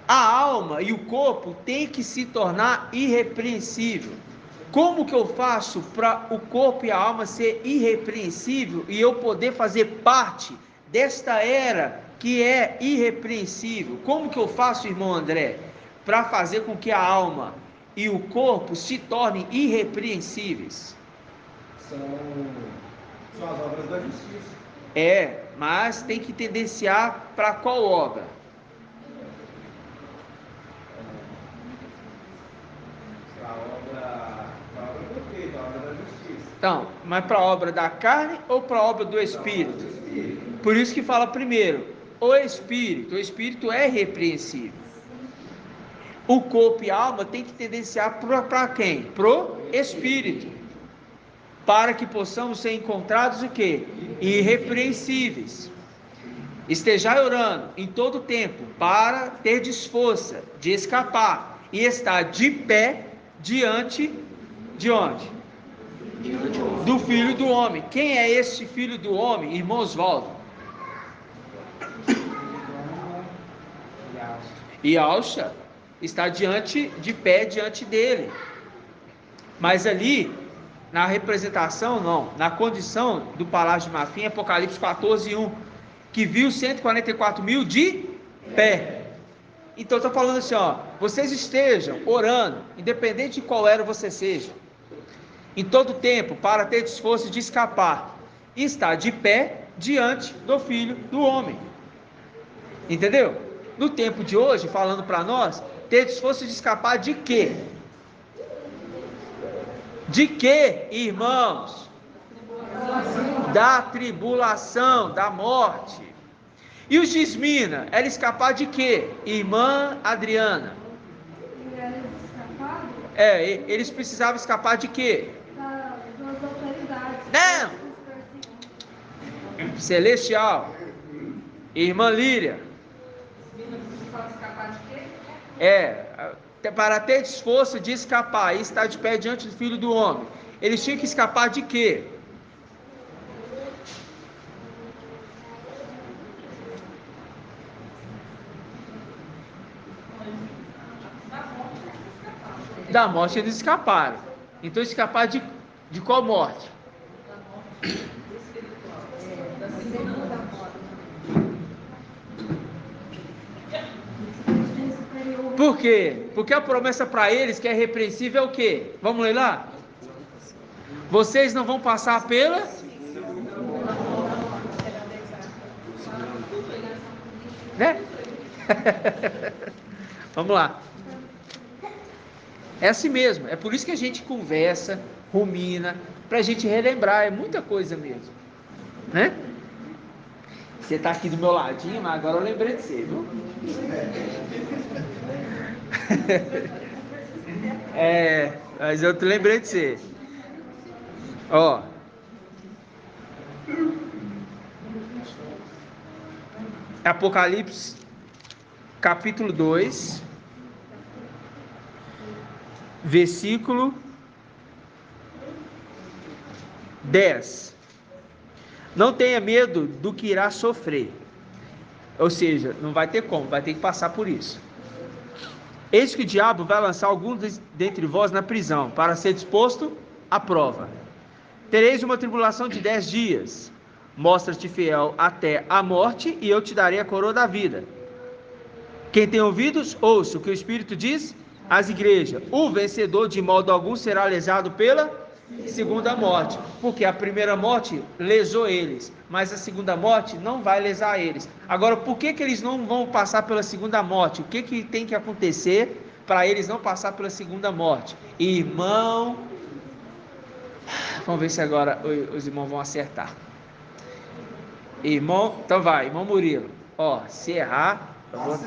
A: A alma e o corpo têm que se tornar irrepreensível. Como que eu faço para o corpo e a alma ser irrepreensível e eu poder fazer parte desta era que é irrepreensível. Como que eu faço, irmão André, para fazer com que a alma e o corpo se tornem irrepreensíveis?
E: São as obras da justiça.
A: Mas tem que tendenciar para qual obra?
E: Para a obra perfeita, a obra da justiça.
A: Então, mas para a obra da carne ou para a obra do Espírito? Por isso que fala primeiro, o Espírito é irrepreensível. O corpo e a alma tem que tendenciar para quem? Pro Espírito. Para que possamos ser encontrados o quê? Irrepreensíveis. Estejai orando em todo tempo, para ter força de escapar e estar de pé diante de onde? Do Filho do Homem. Quem é esse Filho do Homem, irmão Oswaldo? Yahshua está de pé diante dele. Mas ali, na representação, não, na condição do palácio de Mafim, Apocalipse 14:1, que viu 144 mil de pé. Então está falando assim, vocês estejam orando, independente de qual era você seja, em todo tempo, para ter esforço de escapar, e estar de pé diante do Filho do Homem. Entendeu? No tempo de hoje, falando para nós, ter esforço de escapar de quê? De quê, irmãos? Da tribulação, da morte. E os Gismina, era escapar de quê, irmã Adriana? Eles precisavam escapar de quê?
F: Das autoridades.
A: Não! Celestial. Irmã Líria.
F: Escapar de quê?
A: Para ter esforço de escapar e estar de pé diante do Filho do Homem, eles tinham que escapar de quê? Da morte eles escaparam. Então escapar de qual morte? Por quê? Porque a promessa para eles que é repreensível é o quê? Vamos ler lá? Vocês não vão passar pela... Né? Vamos lá. É assim mesmo. É por isso que a gente conversa, rumina, para a gente relembrar. É muita coisa mesmo. Né? Você está aqui do meu ladinho, mas agora eu lembrei de você, viu? Mas eu te lembrei de você. Apocalipse capítulo 2, versículo 10. Não tenha medo do que irá sofrer. Ou seja, não vai ter como, vai ter que passar por isso. Eis que o diabo vai lançar alguns dentre vós na prisão, para ser disposto à prova. Tereis uma tribulação de 10 dias. Mostra-te fiel até a morte, e eu te darei a coroa da vida. Quem tem ouvidos, ouça o que o Espírito diz às igrejas. O vencedor de modo algum será lesado pela segunda morte, porque a primeira morte lesou eles, mas a segunda morte não vai lesar eles. Agora, por que eles não vão passar pela segunda morte? O que tem que acontecer para eles não passar pela segunda morte? Irmão, vamos ver se agora os irmãos vão acertar. Irmão, então vai, irmão Murilo. Se errar, eu vou...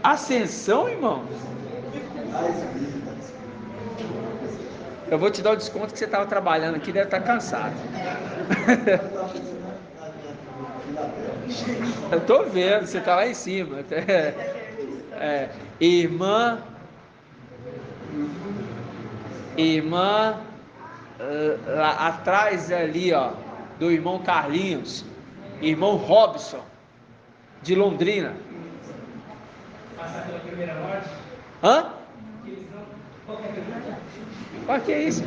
A: Ascensão, irmão? Eu vou te dar o desconto que você estava trabalhando aqui, deve estar cansado. Eu estou vendo, você está lá em cima. Irmã, lá atrás ali, do irmão Carlinhos, irmão Robson, de Londrina.
G: Passar pela primeira morte?
A: Hã? Olha que é isso?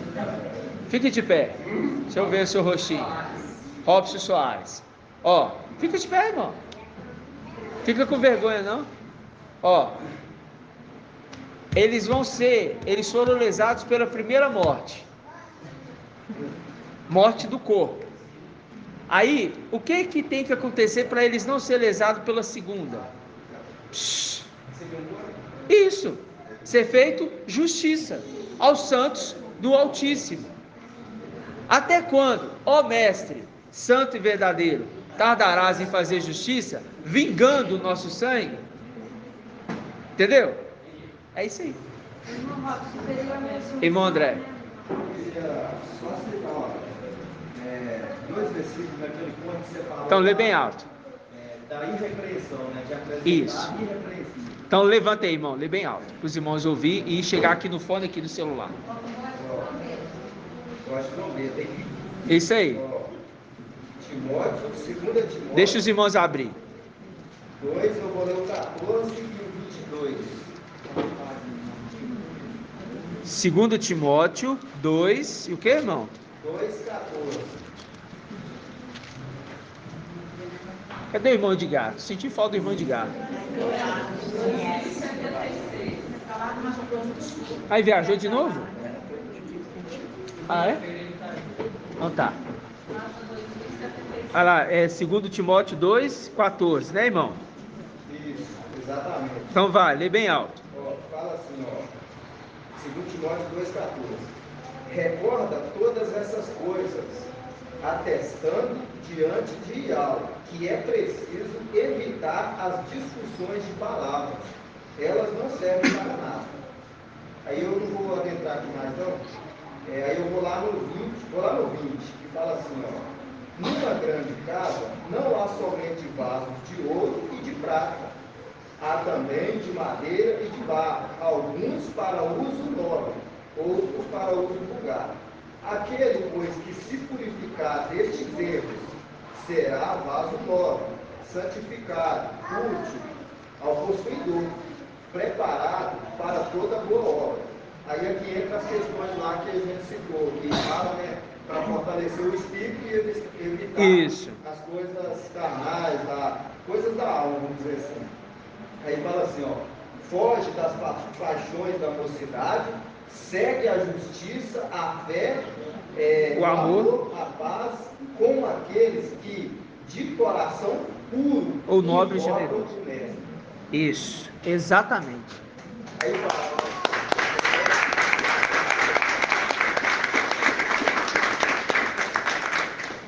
A: Fique de pé. Deixa eu ver o seu rostinho. Robson Soares. Ó, fica de pé, irmão. Fica com vergonha, não? Ó. Eles foram lesados pela primeira morte. Morte do corpo. Aí, o que tem que acontecer para eles não ser lesados pela segunda? Isso. Ser feito justiça aos santos do Altíssimo. Até quando, ó mestre, santo e verdadeiro, tardarás em fazer justiça, vingando o nosso sangue? Entendeu? É isso aí. Irmão André.
E: Só citar, dois versículos naquele ponto que você falou.
A: Então lê bem alto.
E: Da irrepreensão, né? De apresentar
A: Isso.
E: irrepreensível.
A: Então levanta aí, irmão, lê bem alto, para os irmãos ouvir e chegar aqui no fone, aqui no celular.
E: Gosto de não ver, tem que.
A: Isso aí.
E: Timóteo, 2 Timóteo.
A: Deixa os irmãos abrir.
E: 2, eu vou ler o 14 e o 22.
A: 2 Timóteo 2, e o que, irmão?
E: 2,14.
A: Cadê o irmão Edgar? Senti falta do irmão Edgar. Aí viajou de novo? Ah, é? Então tá. Olha lá, é 2 Timóteo 2,14, né, irmão?
E: Isso, exatamente.
A: Então vai, lê bem alto.
E: Fala assim, 2 Timóteo 2,14. Recorda todas essas coisas, atestando diante de Ial, que é preciso evitar as discussões de palavras. Elas não servem para nada. Aí eu não vou adentrar aqui mais não. Aí eu vou lá no 20, que fala assim, numa grande casa não há somente vasos de ouro e de prata, há também de madeira e de barro, alguns para uso nobre, outros para uso vulgar. Aquele, pois, que se purificar destes erros, será vaso nobre, santificado, útil ao possuidor, preparado para toda boa obra. Aí aqui entra as questões lá que a gente citou, que fala, né, para fortalecer o espírito e evitar
A: Isso.
E: as coisas carnais, coisas da alma, vamos dizer assim. Aí fala assim, foge das paixões da mocidade, segue a justiça, a fé,
A: o amor,
E: a paz, com aqueles que de coração puro
A: ou nobre e
E: invocam
A: generoso.
E: o mestre.
A: Isso, exatamente.
E: Aí fala.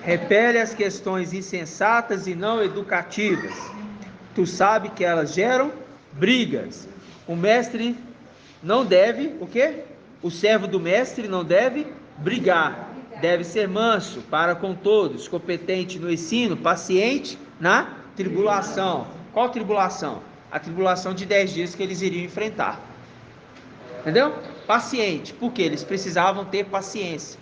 A: Repele as questões insensatas e não educativas. Tu sabe que elas geram brigas. O mestre não deve, o quê? O servo do mestre não deve brigar. Deve ser manso para com todos, competente no ensino, paciente na tribulação. Qual tribulação? A tribulação de 10 dias que eles iriam enfrentar. Entendeu? Paciente, porque eles precisavam ter paciência.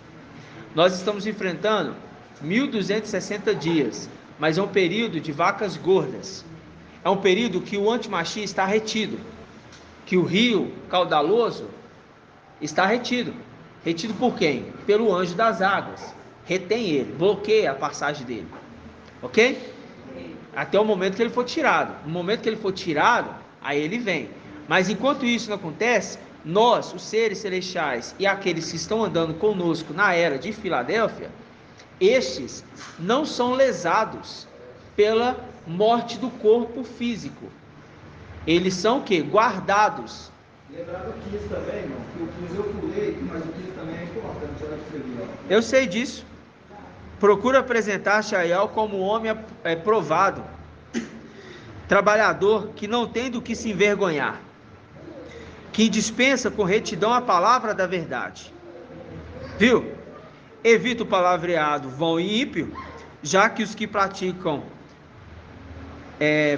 A: Nós estamos enfrentando 1260 dias, mas é um período de vacas gordas. É um período que o antimachia está retido, que o rio caudaloso está retido. Retido por quem? Pelo anjo das águas. Retém ele, bloqueia a passagem dele. Ok? Até o momento que ele for tirado. No momento que ele for tirado, aí ele vem. Mas enquanto isso não acontece, nós, os seres celestiais e aqueles que estão andando conosco na era de Filadélfia, estes não são lesados pela morte do corpo físico. Eles são o quê? Guardados.
E: Lembrar do 15 também, irmão, que o 15 eu pulei, mas o 15 também é importante, olha pra você ver.
A: Eu sei disso. Procura apresentar-te a Ial como um homem provado, trabalhador, que não tem do que se envergonhar, que dispensa com retidão a palavra da verdade. Viu? Evita o palavreado vão e ímpio, já que os que praticam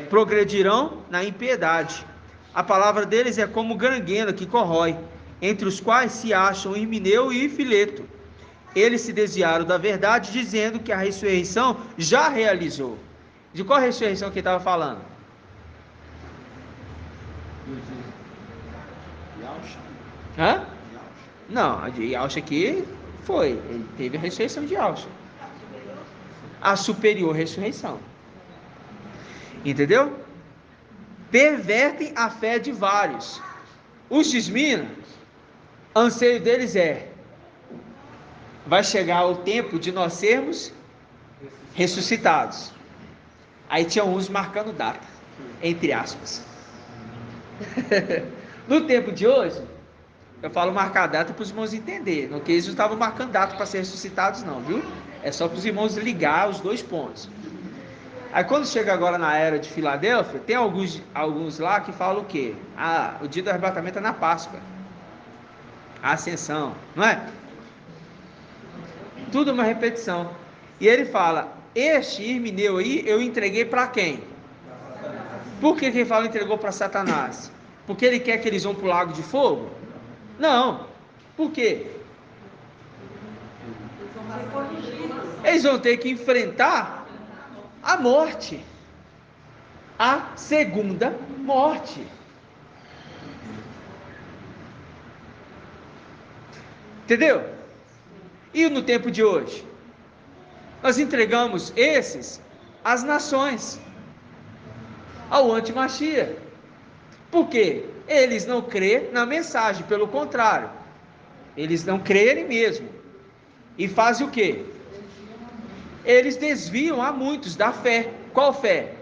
A: progredirão na impiedade. A palavra deles é como gangrena que corrói, entre os quais se acham Himeneu e Fileto. Eles se desviaram da verdade, dizendo que a ressurreição já realizou. De qual ressurreição que ele estava falando? Hã? Não, a de Yahshua aqui foi. Ele teve a ressurreição de Yahshua. A superior ressurreição. Entendeu? Pervertem a fé de vários. Os desminam. Anseio deles vai chegar o tempo de nós sermos ressuscitados. Aí tinha uns marcando data, entre aspas. No tempo de hoje, eu falo marcar data para os irmãos entenderem, não que eles não estavam marcando data para ser ressuscitados não, viu? É só para os irmãos ligar os dois pontos. Aí quando chega agora na era de Filadélfia, tem alguns lá que falam o quê? O dia do arrebatamento é na Páscoa, a ascensão, não é? Tudo uma repetição. E ele fala, este Irmineu aí eu entreguei para quem? Por que ele fala entregou para Satanás? Porque ele quer que eles vão para o lago de fogo? Não. Por quê? Eles vão ter que enfrentar a morte. A segunda morte. Entendeu? E no tempo de hoje? Nós entregamos esses às nações, ao anti-Machia. Por quê? Eles não crêem na mensagem, pelo contrário, eles não crerem mesmo. E fazem o quê? Eles desviam a muitos da fé. Qual fé?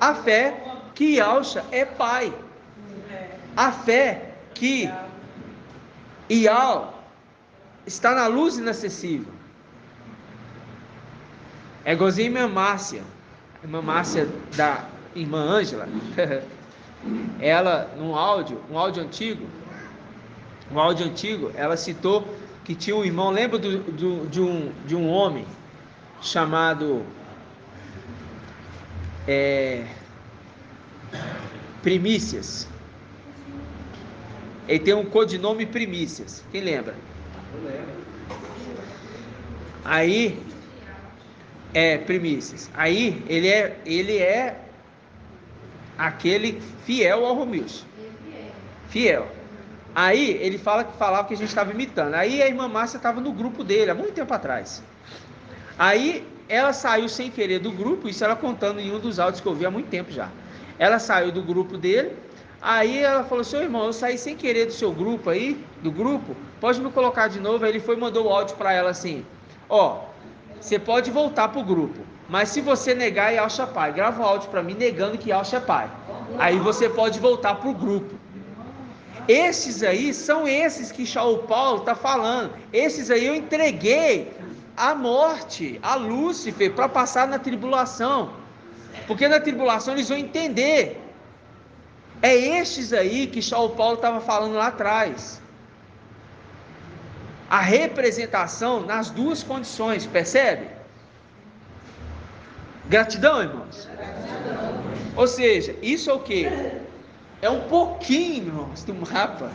A: A fé que Yahshua é Pai. A fé que Yahweh está na luz inacessível. É igualzinho a irmã Márcia da irmã Ângela. Ela, num áudio antigo, ela citou que tinha um irmão, lembra de um homem chamado Primícias. Ele tem um codinome Primícias. Quem lembra? Aí Primícias. Aí ele é aquele fiel ao Romilson. Fiel. Aí ele falava que a gente estava imitando. Aí a irmã Márcia estava no grupo dele há muito tempo atrás. Aí ela saiu sem querer do grupo, isso ela contando em um dos áudios que eu vi há muito tempo já. Ela saiu do grupo dele. Aí ela falou, seu irmão, eu saí sem querer do seu grupo aí, do grupo, pode me colocar de novo? Aí ele foi e mandou o áudio para ela assim, você pode voltar pro grupo, mas se você negar Yahshua é Pai, grava o áudio para mim negando que Yahshua é Pai, aí você pode voltar pro grupo. Esses aí são esses que Shaul Paulo está falando, esses aí eu entreguei à morte, a Lúcifer, para passar na tribulação, porque na tribulação eles vão entender. É estes aí que Shaul Paulo estava falando lá atrás. A representação nas duas condições, percebe? Gratidão, irmãos? Gratidão. Ou seja, isso é o quê? É um pouquinho, irmãos, do mapa.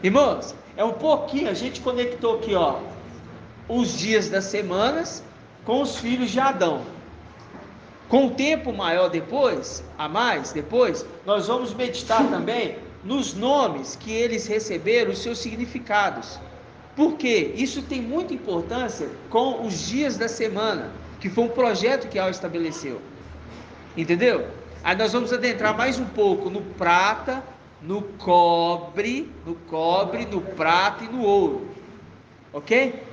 A: Irmãos, é um pouquinho. A gente conectou aqui, os dias das semanas com os filhos de Adão. Com um tempo maior depois, nós vamos meditar também nos nomes que eles receberam, os seus significados. Por quê? Isso tem muita importância com os dias da semana, que foi um projeto que Yahweh estabeleceu. Entendeu? Aí nós vamos adentrar mais um pouco no prata, no cobre, no prata e no ouro. Ok?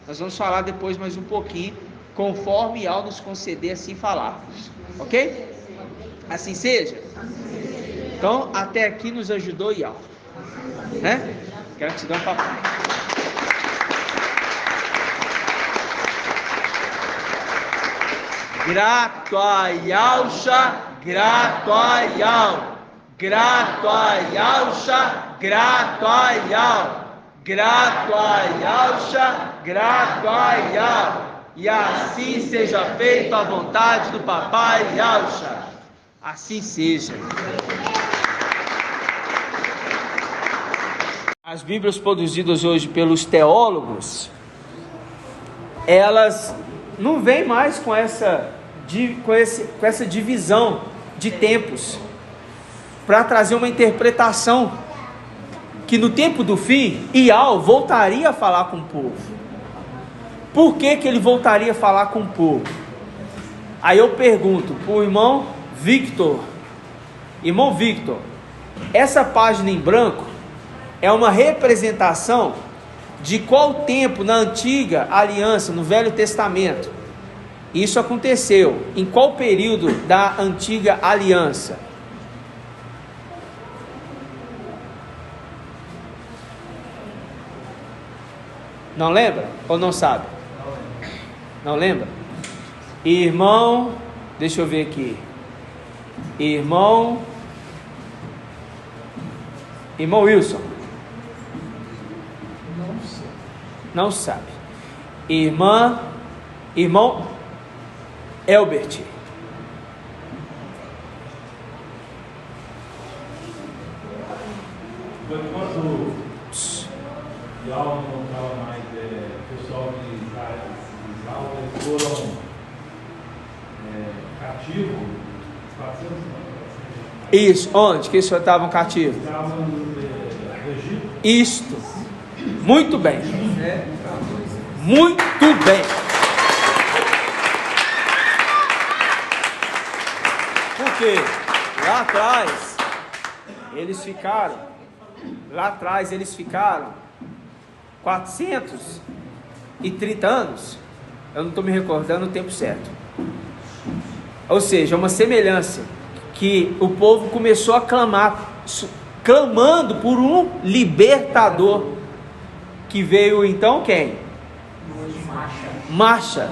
A: Nós vamos falar depois mais um pouquinho, conforme Yahweh nos conceder assim falarmos, ok? Assim seja? Então, até aqui nos ajudou Yahweh, né? Gratidão, papai. Grato a Yahshua, grato a Yahweh, grato a Yahshua, grato a Yahweh, grato a Yahshua, grato a Yahweh. E assim seja feita a vontade do papai Yahshua. Assim seja. As Bíblias produzidas hoje pelos teólogos, elas não vêm mais com essa divisão de tempos para trazer uma interpretação que no tempo do fim, Ial voltaria a falar com o povo. Por que ele voltaria a falar com o povo? Aí eu pergunto para o irmão Victor, essa página em branco é uma representação de qual tempo na antiga aliança, no Velho Testamento? Isso aconteceu em qual período da antiga aliança? Não lembra? Ou não sabe? Não lembra? Irmão, deixa eu ver aqui. Irmão Wilson. Não sabe. Irmão Elbert.
H: Foi quando Ial não estava mais, o pessoal de Israel, eles foram cativos, 400 anos.
A: Isso, onde que eles estavam cativos?
H: Estavam no Egito.
A: Isto, muito bem, muito bem. Porque lá atrás eles ficaram 430 anos, eu não estou me recordando o tempo certo, ou seja, uma semelhança, que o povo começou a clamar, clamando por um libertador, que veio então quem? Marcha.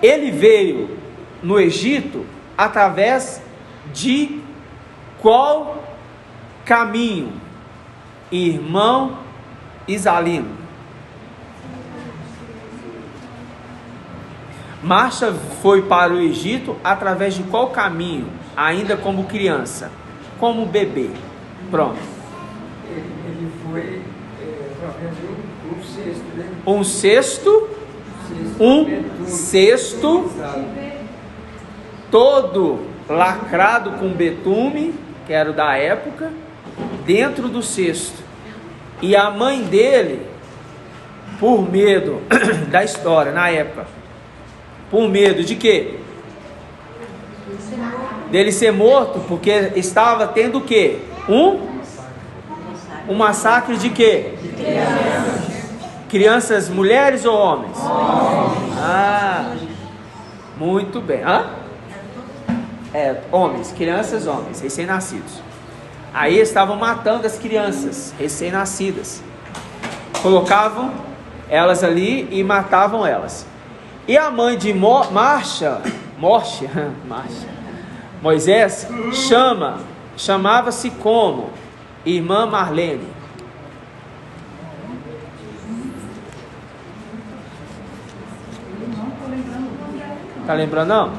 A: Ele veio no Egito através de qual caminho? Irmão Isalino. Marcha foi para o Egito através de qual caminho? Ainda como criança, como bebê. Pronto.
I: Ele foi através de um cesto, né?
A: Um cesto todo lacrado com betume, que era o da época, dentro do cesto. E a mãe dele, por medo da história na época, por medo de quê? Dele ser morto, porque estava tendo o quê? Um massacre de quê? Crianças, mulheres ou homens? Ah, muito bem. Homens, crianças, homens, recém-nascidos. Aí estavam matando as crianças recém-nascidas, colocavam elas ali e matavam elas. E a mãe de Moisés chamava-se como? Irmã Marlene. Tá lembrando não?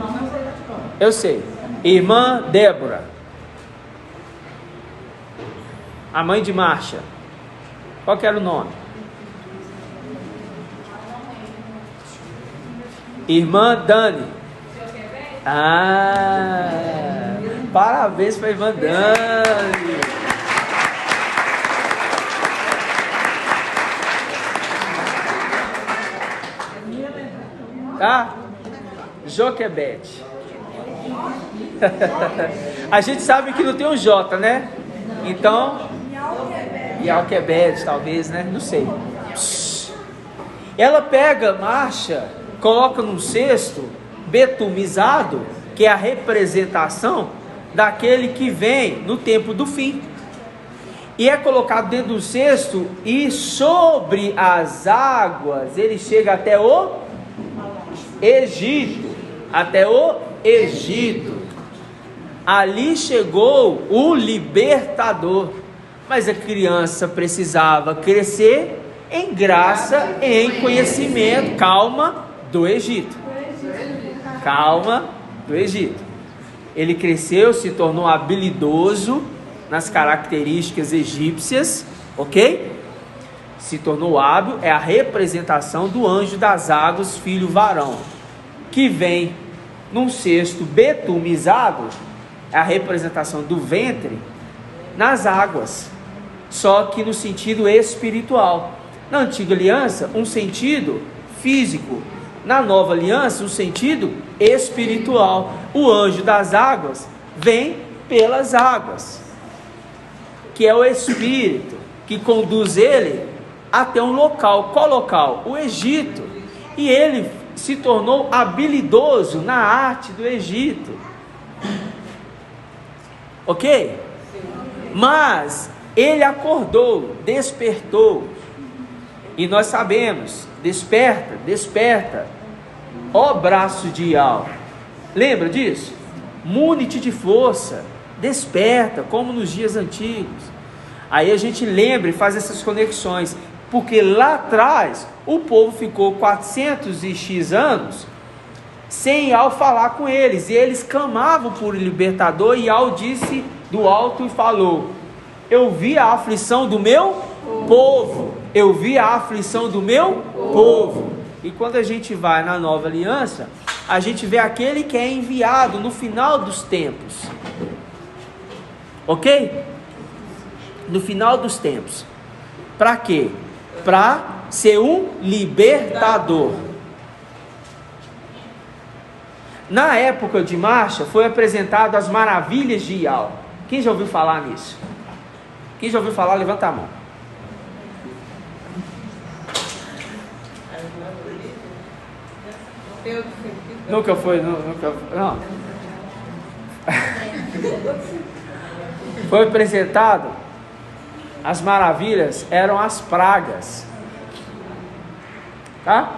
A: Eu sei. Irmã Débora. A mãe de Marcha. Qual que era o nome? Irmã Dani. Parabéns para a irmã Dani. Tá? Joquebede. A gente sabe que não tem um J, né? Então, Joquebede, talvez, né? Não sei. Ela pega Marcha, coloca num cesto betumizado, que é a representação daquele que vem no tempo do fim, e é colocado dentro do cesto, e sobre as águas ele chega até o Egito, ali chegou o libertador, mas a criança precisava crescer em graça e em conhecimento, calma do Egito. Ele cresceu, se tornou habilidoso nas características egípcias, ok? Se tornou hábil, é a representação do anjo das águas, filho varão, que vem num cesto betumizado, é a representação do ventre nas águas. só que no sentido espiritual. Na antiga aliança, um sentido físico. Na nova aliança, um sentido espiritual. O anjo das águas vem pelas águas, que é o Espírito que conduz ele até um local. Qual local? O Egito. E ele se tornou habilidoso na arte do Egito. Ok? Mas ele acordou, despertou. E nós sabemos, desperta, desperta, ó braço de Ial. Lembra disso? Mune-te de força, desperta, como nos dias antigos. Aí a gente lembra e faz essas conexões, porque lá atrás o povo ficou 400 e X anos sem Ial falar com eles, e eles clamavam por libertador, e Ial disse do alto e falou: eu vi a aflição do meu povo, eu vi a aflição do meu povo. E quando a gente vai na nova aliança, a gente vê aquele que é enviado no final dos tempos, ok? No final dos tempos, para quê? Para ser um libertador. Na época de Marcha, foi apresentado as maravilhas de Ial. Quem já ouviu falar nisso? Quem já ouviu falar, levanta a mão. Nunca foi, não. Foi apresentado, as maravilhas eram as pragas, tá?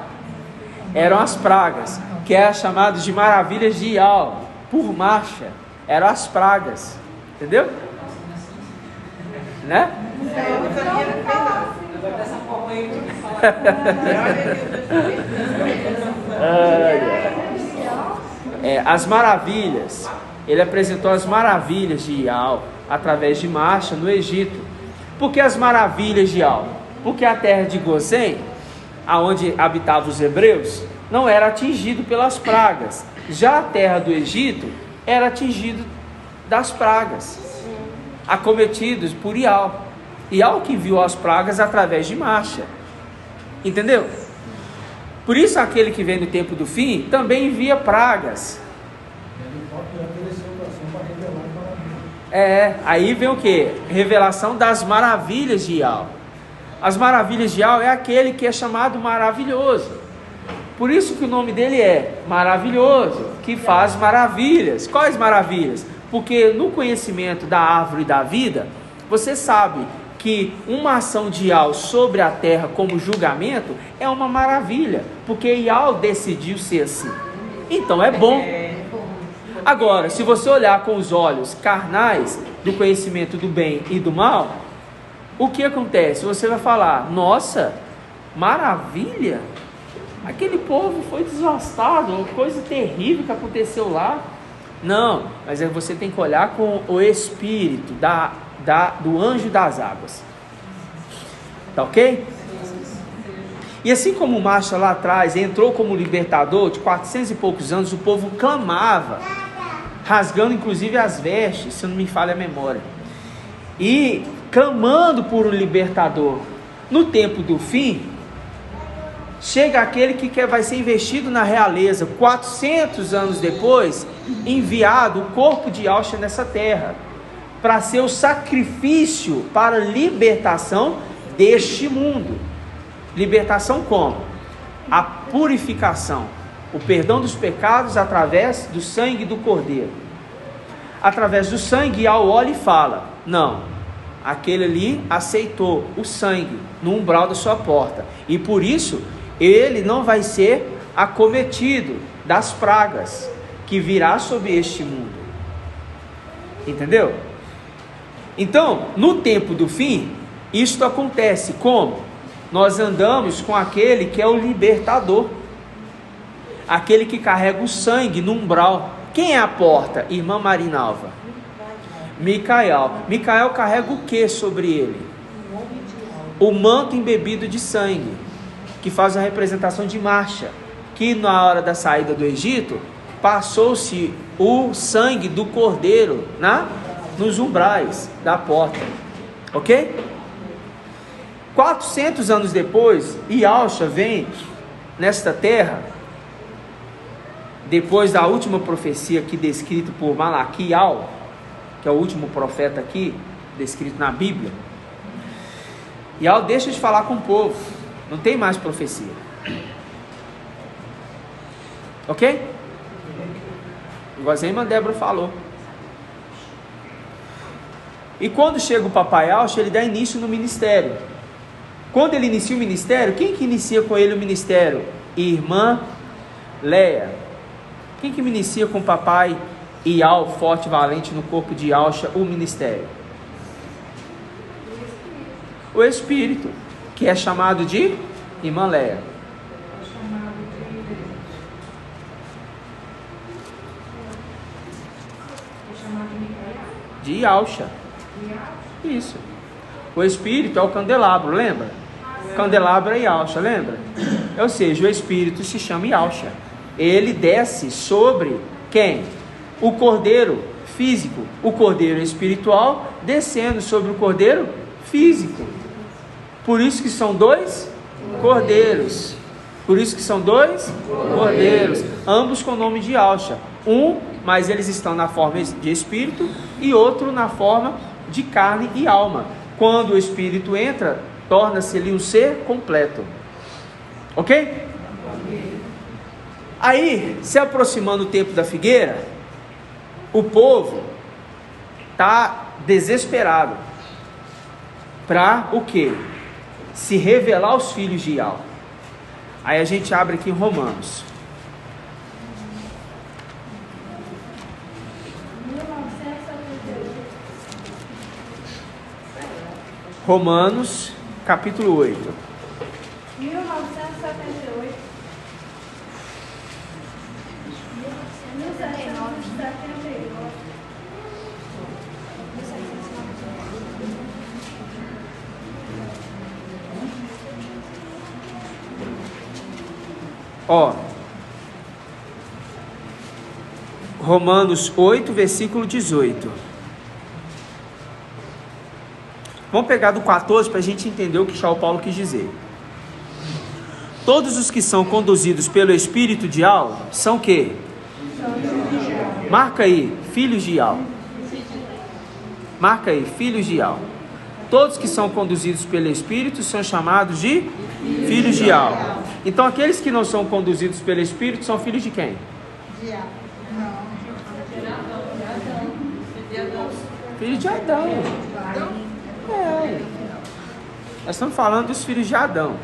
A: Eram as pragas, que é chamado de maravilhas de Ial, por Marcha, eram as pragas, entendeu? Né? As maravilhas, ele apresentou as maravilhas de Ial através de Marcha no Egito. Por que as maravilhas de Ial? Porque a terra de Gozém, aonde habitavam os hebreus, não era atingido pelas pragas. Já a terra do Egito era atingida das pragas, acometidos por Ial. Ial que viu as pragas através de Marcha, entendeu? Por isso aquele que vem no tempo do fim também envia pragas. Aí vem o que? Revelação das maravilhas de Ial. As maravilhas de Ial é aquele que é chamado maravilhoso. Por isso que o nome dele é maravilhoso, que faz maravilhas. Quais maravilhas? Porque no conhecimento da árvore da vida, você sabe que uma ação de Ial sobre a terra como julgamento é uma maravilha, porque Ial decidiu ser assim. Então é bom. Agora, se você olhar com os olhos carnais do conhecimento do bem e do mal, o que acontece? Você vai falar: nossa, maravilha, aquele povo foi devastado, uma coisa terrível que aconteceu lá. Não, mas você tem que olhar com o espírito do anjo das águas, tá ok? E assim como Marcha lá atrás entrou como libertador, de 400 e poucos anos, o povo clamava, rasgando inclusive as vestes, se não me falha a memória, e clamando por um libertador. No tempo do fim, chega aquele que vai ser investido na realeza, 400 anos depois, enviado o corpo de Yahshua nessa terra, para ser o sacrifício para a libertação deste mundo. Libertação como? A purificação, o perdão dos pecados através do sangue do Cordeiro. Através do sangue, Yahweh olha e fala: não, aquele ali aceitou o sangue no umbral da sua porta, e por isso ele não vai ser acometido das pragas que virá sobre este mundo. Entendeu? Então, no tempo do fim, isto acontece como? Nós andamos com aquele que é o libertador, aquele que carrega o sangue no umbral. Quem é a porta? Irmã Marinalva. Micael. Micael carrega o que sobre ele? O manto embebido de sangue, que faz a representação de Marcha, que na hora da saída do Egito, passou-se o sangue do cordeiro nos umbrais da porta, ok? 400 anos depois, Yahushua vem nesta terra, depois da última profecia aqui descrita por Malaquial, que é o último profeta aqui, descrito na Bíblia. Yahushua deixa de falar com o povo, não tem mais profecia. Ok? Igualzinho a Débora falou. E quando chega o papai Yahushua, ele dá início no ministério. Quando ele inicia o ministério, quem que inicia com ele o ministério? Irmã Leia. Quem que inicia com o papai Ial, forte e valente no corpo de Yahushua, o ministério? O Espírito, que é chamado de Irmã Leia. De Yahushua. Isso. O Espírito é o candelabro, lembra? O candelabro é Yahushua, lembra? Ou seja, o Espírito se chama Yahushua. Ele desce sobre quem? O cordeiro físico. O cordeiro espiritual descendo sobre o cordeiro físico. Por isso que são dois cordeiros. Por isso que são dois cordeiros. Ambos com o nome de Yahushua. Mas eles estão na forma de espírito, e outro na forma de carne e alma. Quando o espírito entra, torna-se ali um ser completo. Ok? Aí, se aproximando o tempo da figueira, o povo está desesperado para o quê? Se revelar aos filhos de Yahushua. Aí a gente abre aqui em Romanos. Romanos, capítulo 8.
F: 1978. 1978.
A: Ó, Romanos 8, versículo 18. Vamos pegar do 14 para a gente entender o que São Paulo quis dizer. Todos os que são conduzidos pelo Espírito de Yahushua são o quê? Marca aí, filhos de Yahushua. Marca aí, filhos de Yahushua. Todos que são conduzidos pelo Espírito são chamados de filhos de Yahushua. Então aqueles que não são conduzidos pelo Espírito são filhos de quem? Filhos de Adão. Nós estamos falando dos filhos de Adão.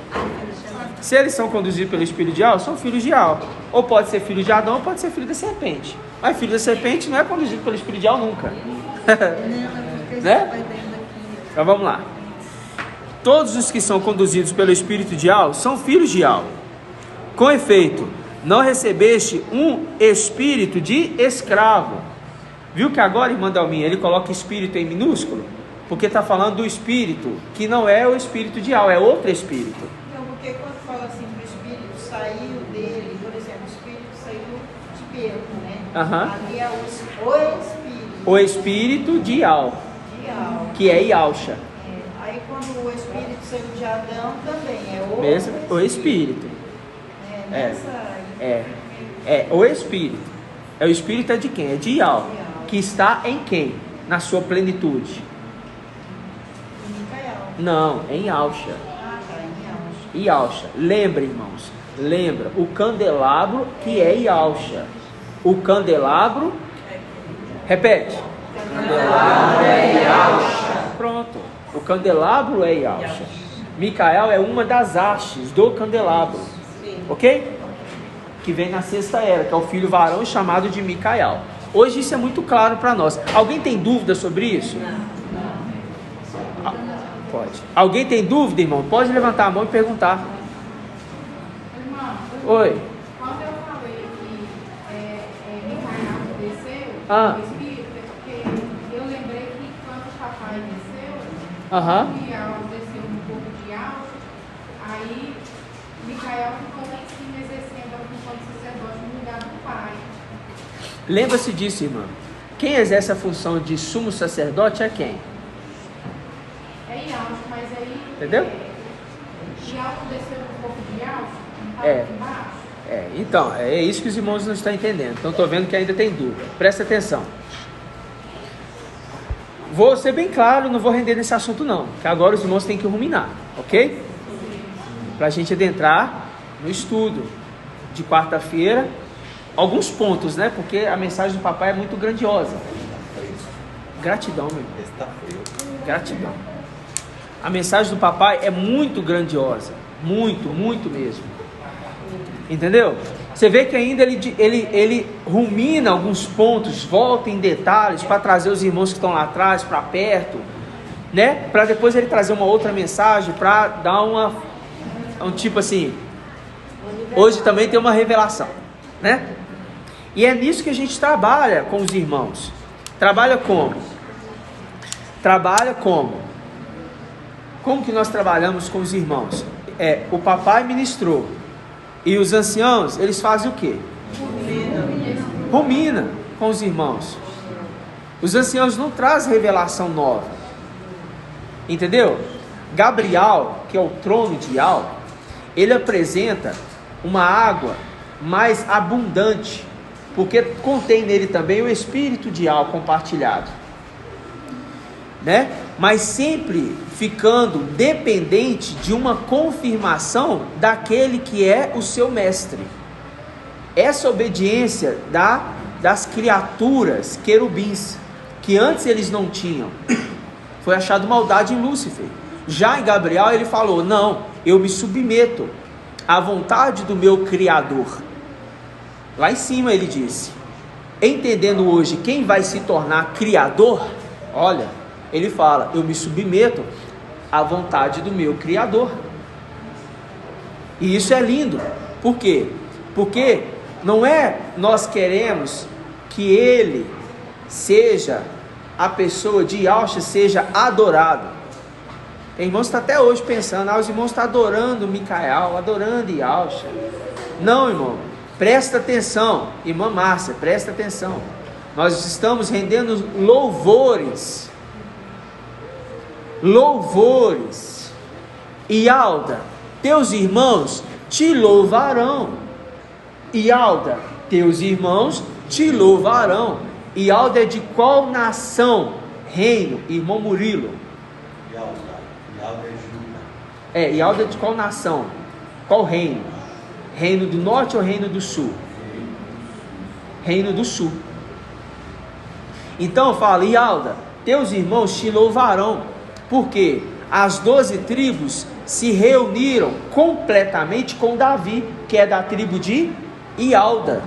A: Se eles são conduzidos pelo Espírito de Yahushua, são filhos de Yahushua. Ou pode ser filho de Adão, ou pode ser filho da serpente. Mas filho da serpente não é conduzido pelo Espírito de Yahushua nunca. Né? Então vamos lá. Todos os que são conduzidos pelo Espírito de Yahushua são filhos de Yahushua. Com efeito, não recebeste um espírito de escravo. Viu que agora, irmã Dalminha, ele coloca espírito em minúsculo? Porque está falando do espírito, que não é o espírito de Yahushua, é outro espírito.
B: Não, porque quando fala assim que o espírito saiu dele, por exemplo, o espírito saiu de Pedro, né? Ali é o espírito.
A: O espírito de Yahushua, que é Yahushua.
B: Aí quando o espírito saiu de Adão também é outro
A: mesmo, o espírito. O espírito. O espírito é de quem? É de Yahushua. Que está em quem? Na sua plenitude. Não, em Yahushua. Yahushua. Lembra, irmãos. Lembra. O candelabro que é Yahushua. O candelabro. Repete. O candelabro é Yahushua. Pronto. O candelabro é Yahushua. Micael é uma das hastes do candelabro. Ok? Que vem na sexta era, que é o filho varão chamado de Micael. Hoje isso é muito claro para nós. Alguém tem dúvida sobre isso? Pode. Alguém tem dúvida, irmão? Pode levantar a mão e perguntar.
F: Irmão,
A: Oi.
F: quando eu falei que Micael desceu, o espírito, é porque eu lembrei que quando o papai desceu, Micael desceu no corpo de Yahushua, aí Micael ficou lá em cima exercendo a função de sacerdote no lugar do pai.
A: Lembra-se disso, irmã. Quem exerce a função de sumo sacerdote é quem?
F: É Yahushua, mas aí...
A: Entendeu?
F: E ao descer um pouco de alto, embaixo?
A: Então, é isso que os irmãos não estão entendendo. Então, estou vendo que ainda tem dúvida. Presta atenção. Vou ser bem claro, não vou render nesse assunto não, que agora os irmãos têm que ruminar, ok? Para a gente adentrar no estudo de quarta-feira, alguns pontos, né? Porque a mensagem do papai é muito grandiosa. Gratidão, meu irmão. Gratidão. A mensagem do papai é muito grandiosa, muito mesmo. Entendeu? Você vê que ainda ele rumina alguns pontos, volta em detalhes para trazer os irmãos que estão lá atrás para perto, né? Para depois ele trazer uma outra mensagem para dar um tipo assim, hoje também tem uma revelação, né? E é nisso que a gente trabalha com os irmãos. Trabalha como? Como que nós trabalhamos com os irmãos? O papai ministrou. E os anciãos, eles fazem o quê? Rumina com os irmãos. Os anciãos não trazem revelação nova. Entendeu? Gabriel, que é o trono de Ial, ele apresenta uma água mais abundante, porque contém nele também o espírito de Ial compartilhado, né? Mas sempre ficando dependente de uma confirmação daquele que é o seu mestre. Essa obediência das criaturas querubins, que antes eles não tinham, foi achado maldade em Lúcifer. Já em Gabriel ele falou, não, eu me submeto à vontade do meu Criador. Lá em cima ele disse, entendendo hoje quem vai se tornar Criador, olha, ele fala, eu me submeto à vontade do meu Criador. E isso é lindo. Por quê? Porque não é nós queremos que ele seja a pessoa de Yahshua, seja adorado. Tem irmãos que estão até hoje pensando, os irmãos estão adorando Micael, adorando Yahshua. Não, irmão, presta atenção, irmã Márcia, presta atenção. Nós estamos rendendo louvores. E Alda, teus irmãos te louvarão. E Alda, teus irmãos te louvarão. E Alda é de qual nação? Reino, irmão Murilo.
J: E Alda é Juda.
A: E Alda é de qual nação? Qual reino? Reino do norte ou reino do sul? Reino do sul. Então fala, e Alda, teus irmãos te louvarão. Porque as 12 tribos se reuniram completamente com Davi, que é da tribo de Ialda.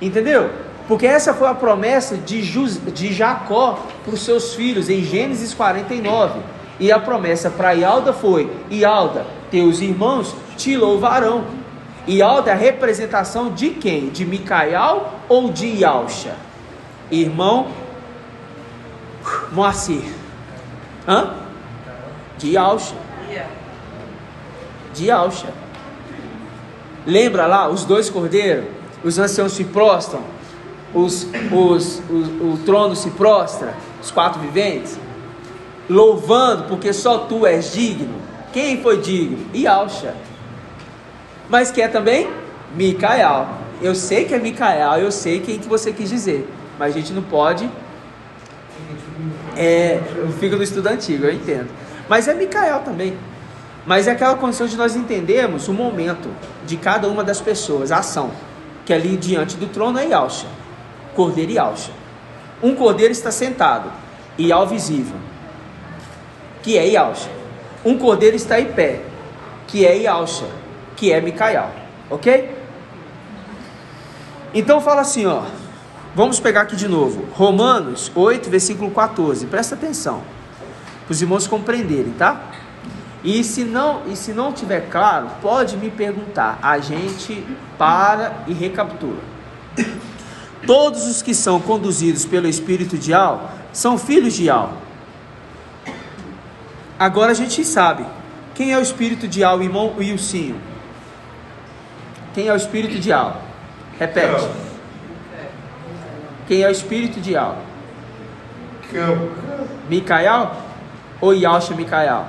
A: Entendeu? Porque essa foi a promessa de Jacó para os seus filhos, em Gênesis 49. E a promessa para Ialda foi, Ialda, teus irmãos te louvarão. Ialda é a representação de quem? De Micael ou de Yahshua? Irmão Moacir. De Yahshua. De Yahshua. Lembra lá, os 2 cordeiros? Os anciãos se prostram, o trono se prostra, os 4 viventes, louvando, porque só tu és digno. Quem foi digno? Yahshua. Mas que é também? Micael. Eu sei que é Micael, eu sei quem que você quis dizer, mas a gente não pode... fica no estudo antigo, eu entendo. Mas é Micael também. Mas é aquela condição de nós entendermos o momento de cada uma das pessoas, a ação, que ali diante do trono é Yahshua, cordeiro e Yahshua. Um cordeiro está sentado, Ial visível, que é Yahshua. Um cordeiro está em pé, que é Yahshua, que é Micael. Ok? Então fala assim, vamos pegar aqui de novo, Romanos 8, versículo 14, presta atenção, para os irmãos compreenderem, tá? E se não tiver claro, pode me perguntar, a gente para e recapitula. Todos os que são conduzidos pelo Espírito de Ial, são filhos de Ial. Agora a gente sabe, quem é o Espírito de Ial, irmão Wilsinho? Quem é o Espírito de Ial? Repete. Quem é o Espírito de Ial? Micael ou Yahshua Micael?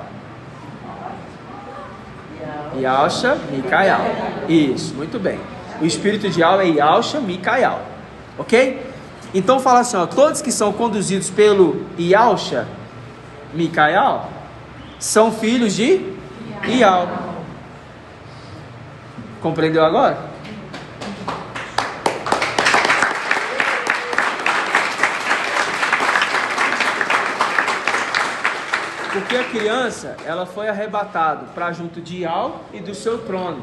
A: Yalcha, Micael. Isso, muito bem. O espírito de Al é Yalcha, Micael. Ok? Então fala assim, ó, todos que são conduzidos pelo Yalcha, Micael, são filhos de Ial. Compreendeu agora? Porque a criança, ela foi arrebatada para junto de Ial e do seu trono.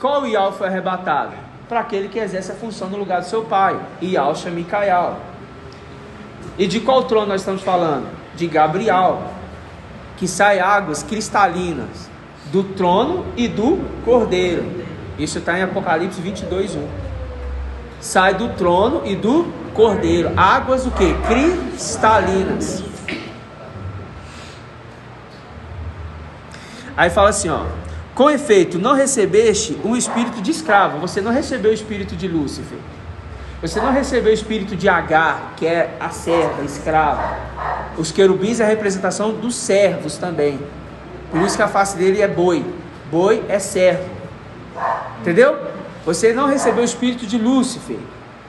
A: Qual Ial foi arrebatado? Para aquele que exerce a função no lugar do seu pai, Yalcha Micael. E de qual trono nós estamos falando? De Gabriel, que sai águas cristalinas do trono e do cordeiro. Isso está em Apocalipse 22:1. Sai do trono e do cordeiro. Águas o que? Cristalinas. Aí fala assim, ó: com efeito, não recebeste um espírito de escravo. Você não recebeu o espírito de Lúcifer. Você não recebeu o espírito de Agar, que é a serva, a escrava. Os querubins é a representação dos servos também. Por isso que a face dele é boi. Boi é servo. Entendeu? Você não recebeu o espírito de Lúcifer,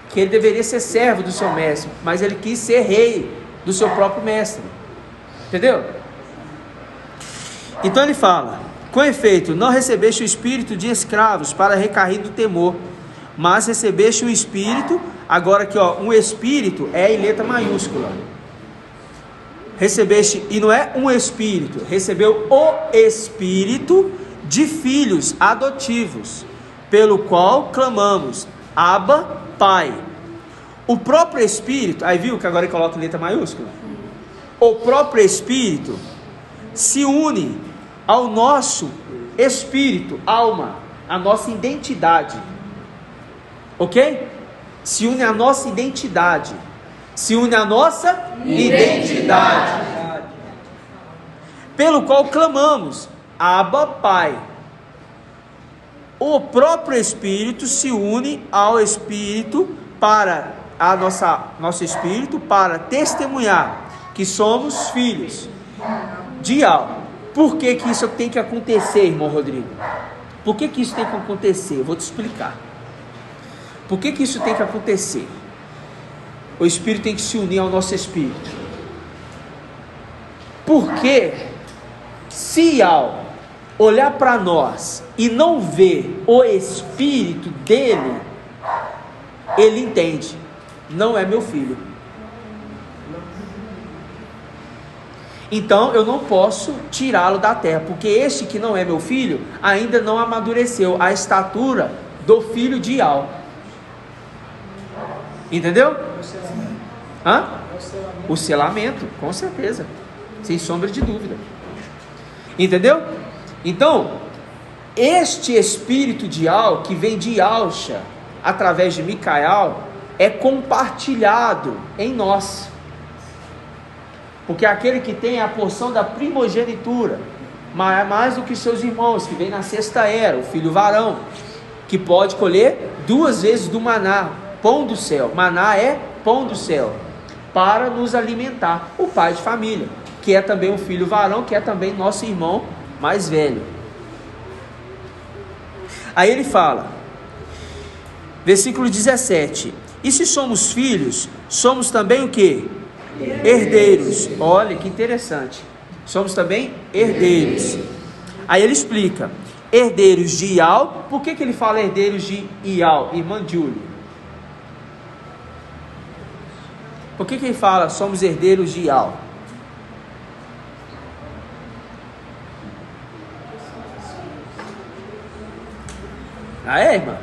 A: que ele deveria ser servo do seu mestre, mas ele quis ser rei do seu próprio mestre. Entendeu? Então ele fala: com efeito, não recebeste o espírito de escravos para recair do temor, mas recebeste o espírito, agora aqui ó, um espírito é em letra maiúscula. Recebeste, e não é um espírito, recebeu o espírito de filhos adotivos, pelo qual clamamos, Abba, Pai. O próprio espírito, aí viu que agora ele coloca em letra maiúscula? O próprio espírito se une ao nosso espírito, alma, a nossa identidade, ok? Se une à nossa identidade, se une à nossa identidade, pelo qual clamamos, Abba, Pai. O próprio Espírito se une ao Espírito para nosso Espírito para testemunhar que somos filhos de Al. Por que que isso tem que acontecer, irmão Rodrigo? Por que que isso tem que acontecer? Eu vou te explicar. Por que que isso tem que acontecer? O Espírito tem que se unir ao nosso Espírito. Porque se Al olhar para nós e não ver o Espírito dele, ele entende, não é meu filho. Então eu não posso tirá-lo da terra, porque este que não é meu filho ainda não amadureceu a estatura do filho de Al. Entendeu? Hã? O selamento, com certeza, sem sombra de dúvida. Entendeu? Então, este espírito de Al, que vem de Yalcha, através de Micael, é compartilhado em nós. Porque aquele que tem a porção da primogenitura, mais do que seus irmãos, que vem na sexta era, o filho varão, que pode colher 2 vezes do maná, pão do céu. Maná é pão do céu, para nos alimentar. O pai de família, que é também um filho varão, que é também nosso irmão mais velho. Aí ele fala, versículo 17: e se somos filhos, somos também o que? Herdeiros. Olha que interessante, somos também herdeiros. Aí ele explica, herdeiros de Ial. Por que que ele fala herdeiros de Ial, irmã Júlia? Por que que ele fala somos herdeiros de Ial? Ah, é, irmã?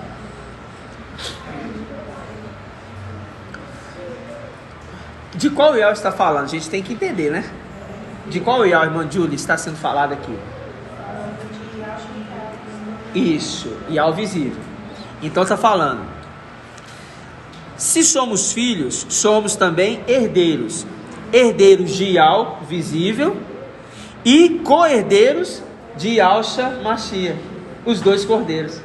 A: De qual Ial está falando? A gente tem que entender, né? De qual Ial, irmã Júlia, está sendo falado aqui? Isso, Ial visível. Então está falando, se somos filhos, somos também herdeiros. Herdeiros de Ial visível e co-herdeiros de Yalcha Mashiach, os 2 cordeiros.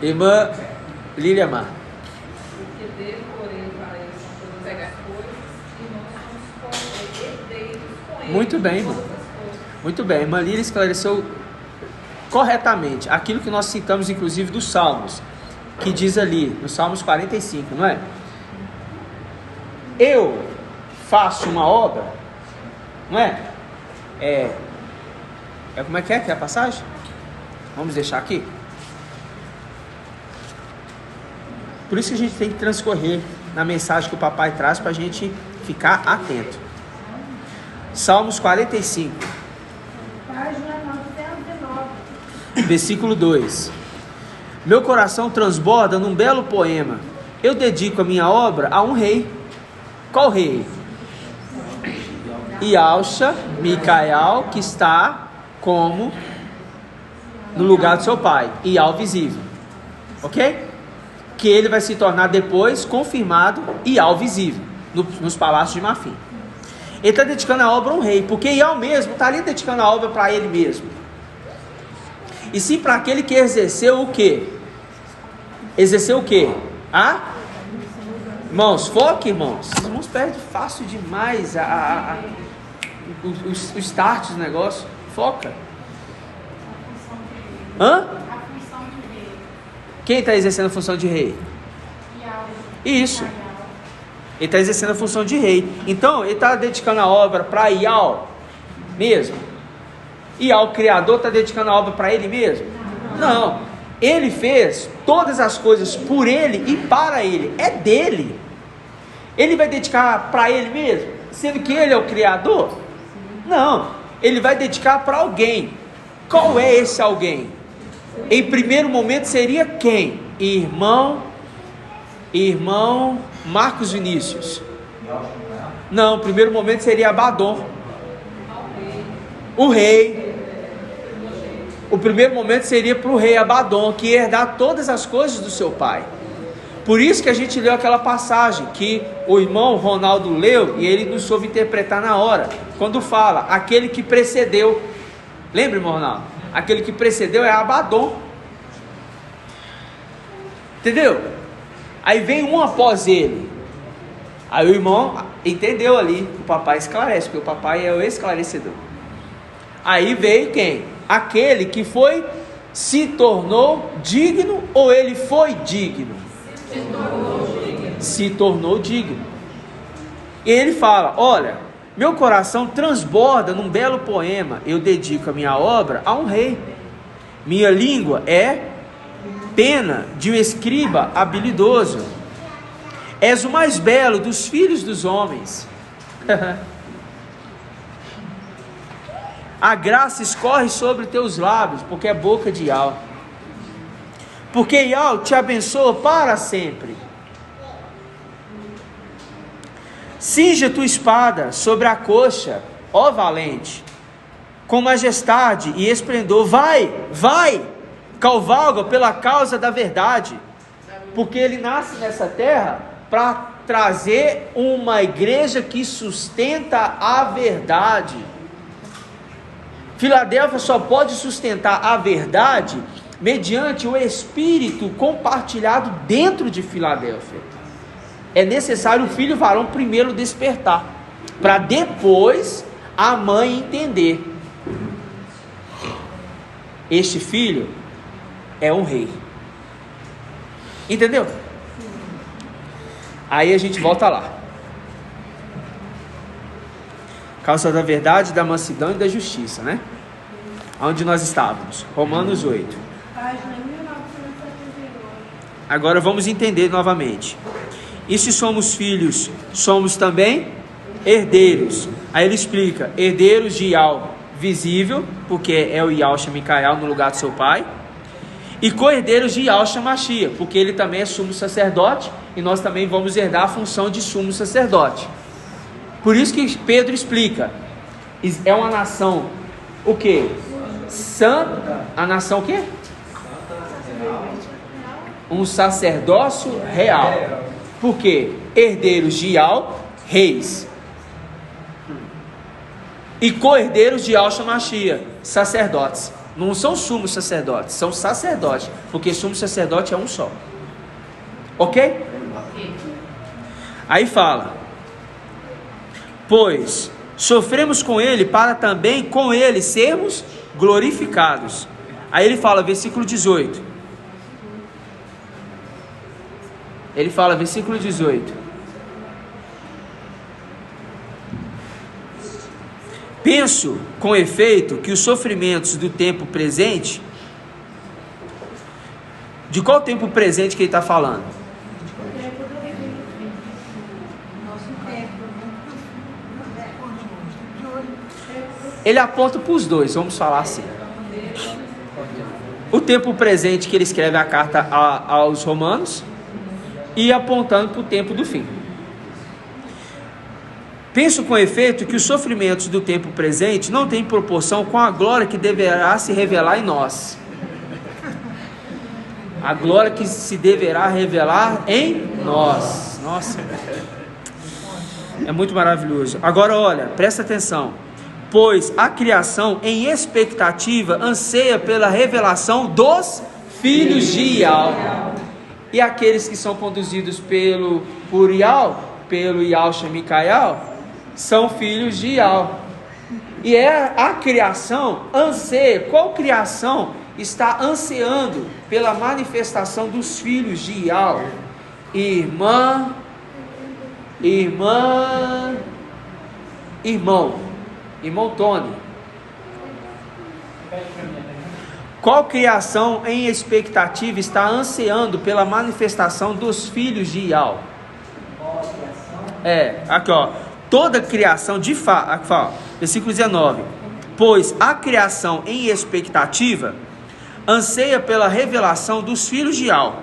A: Irmã Lília Mar.
F: Porque dele, porém, para eles
A: Muito bem, irmão. Muito bem. Irmã Lília esclareceu corretamente aquilo que nós citamos, inclusive, dos Salmos, que diz ali, no Salmos 45, não é? Eu faço uma obra, não é? Como é que é a passagem? Vamos deixar aqui. Por isso que a gente tem que transcorrer na mensagem que o papai traz para a gente ficar atento. Salmos 45.
B: Página 909.
A: Versículo 2. Meu coração transborda num belo poema. Eu dedico a minha obra a um rei. Qual rei? Yahushua, Micael, que está como no lugar do seu pai. Ial visível. Ok? Que ele vai se tornar depois confirmado Ial visível nos palácios de Marfim. Ele está dedicando a obra a um rei, porque Ial mesmo está ali dedicando a obra para ele mesmo. E sim para aquele que exerceu o quê? Exerceu o quê? Irmãos, foque, irmãos. Os irmãos perdem fácil demais o start do negócio. Foca. Quem está exercendo a função de rei? Isso. Ele está exercendo a função de rei. Então, ele está dedicando a obra para Ial mesmo? Ial, o Criador, está dedicando a obra para ele mesmo? Não. Ele fez todas as coisas por ele e para ele. É dele. Ele vai dedicar para ele mesmo? Sendo que ele é o Criador? Não. Ele vai dedicar para alguém. Qual é esse alguém? Em primeiro momento seria quem? Irmão Marcos Vinícius. Não, primeiro momento seria Abaddon, o rei. O primeiro momento seria para o rei Abaddon, que ia herdar todas as coisas do seu pai. Por isso que a gente leu aquela passagem que o irmão Ronaldo leu e ele não soube interpretar na hora, quando fala, aquele que precedeu. Lembra, irmão Ronaldo? Aquele que precedeu é Abaddon. Entendeu? Aí vem um após ele. Aí o irmão entendeu ali, o papai esclarece, porque o papai é o esclarecedor. Aí veio quem? Aquele que se tornou digno, ou ele foi digno? Se tornou digno. E ele fala, olha, meu coração transborda num belo poema, eu dedico a minha obra a um rei. Minha língua é pena de um escriba habilidoso. És o mais belo dos filhos dos homens. A graça escorre sobre teus lábios, porque é boca de Ial. Porque Ial te abençoa para sempre. Cinge a tua espada sobre a coxa, ó valente, com majestade e esplendor. Vai, cavalga pela causa da verdade, porque ele nasce nessa terra para trazer uma igreja que sustenta a verdade. Filadélfia só pode sustentar a verdade mediante o Espírito compartilhado dentro de Filadélfia. É necessário o filho varão primeiro despertar, para depois a mãe entender. Este filho é um rei. Entendeu? Aí a gente volta lá. Causa da verdade, da mansidão e da justiça, né? Onde nós estávamos? Romanos 8.
B: Página 1971.
A: Agora vamos entender novamente. E se somos filhos, somos também herdeiros. Aí ele explica, herdeiros de Ial visível, porque é o Yahushua Micael no lugar do seu pai, e co-herdeiros de Yahushua Mashiach, porque ele também é sumo sacerdote, e nós também vamos herdar a função de sumo sacerdote. Por isso que Pedro explica, é uma nação, o quê? Santa, a nação o quê? Um sacerdócio real. Por quê? Herdeiros de Ial, reis. E co-herdeiros de Yahushua Mashiach, sacerdotes. Não são sumos sacerdotes, são sacerdotes, porque sumo sacerdote é um só. Ok? Aí fala, pois sofremos com ele para também com ele sermos glorificados. Aí ele fala, versículo 18. Ele fala, versículo 18. Penso, com efeito, que os sofrimentos do tempo presente... De qual tempo presente que ele está falando? Ele aponta para os dois, vamos falar assim. O tempo presente que ele escreve a carta aos romanos e apontando para o tempo do fim. Penso com efeito que os sofrimentos do tempo presente não têm proporção com a glória que deverá se revelar em nós. A glória que se deverá revelar em nós. Nossa, é muito maravilhoso. Agora olha, presta atenção. Pois a criação em expectativa anseia pela revelação dos filhos de Ial. E aqueles que são conduzidos por Ial, pelo Yahshua Micael, são filhos de Ial. E a criação anseia. Qual criação está ansiando pela manifestação dos filhos de Ial? Irmão. Irmão Tony. Qual criação em expectativa está ansiando pela manifestação dos filhos de Ial? Aqui ó. Toda criação de fato, aqui ó, versículo 19. Pois a criação em expectativa anseia pela revelação dos filhos de Ial.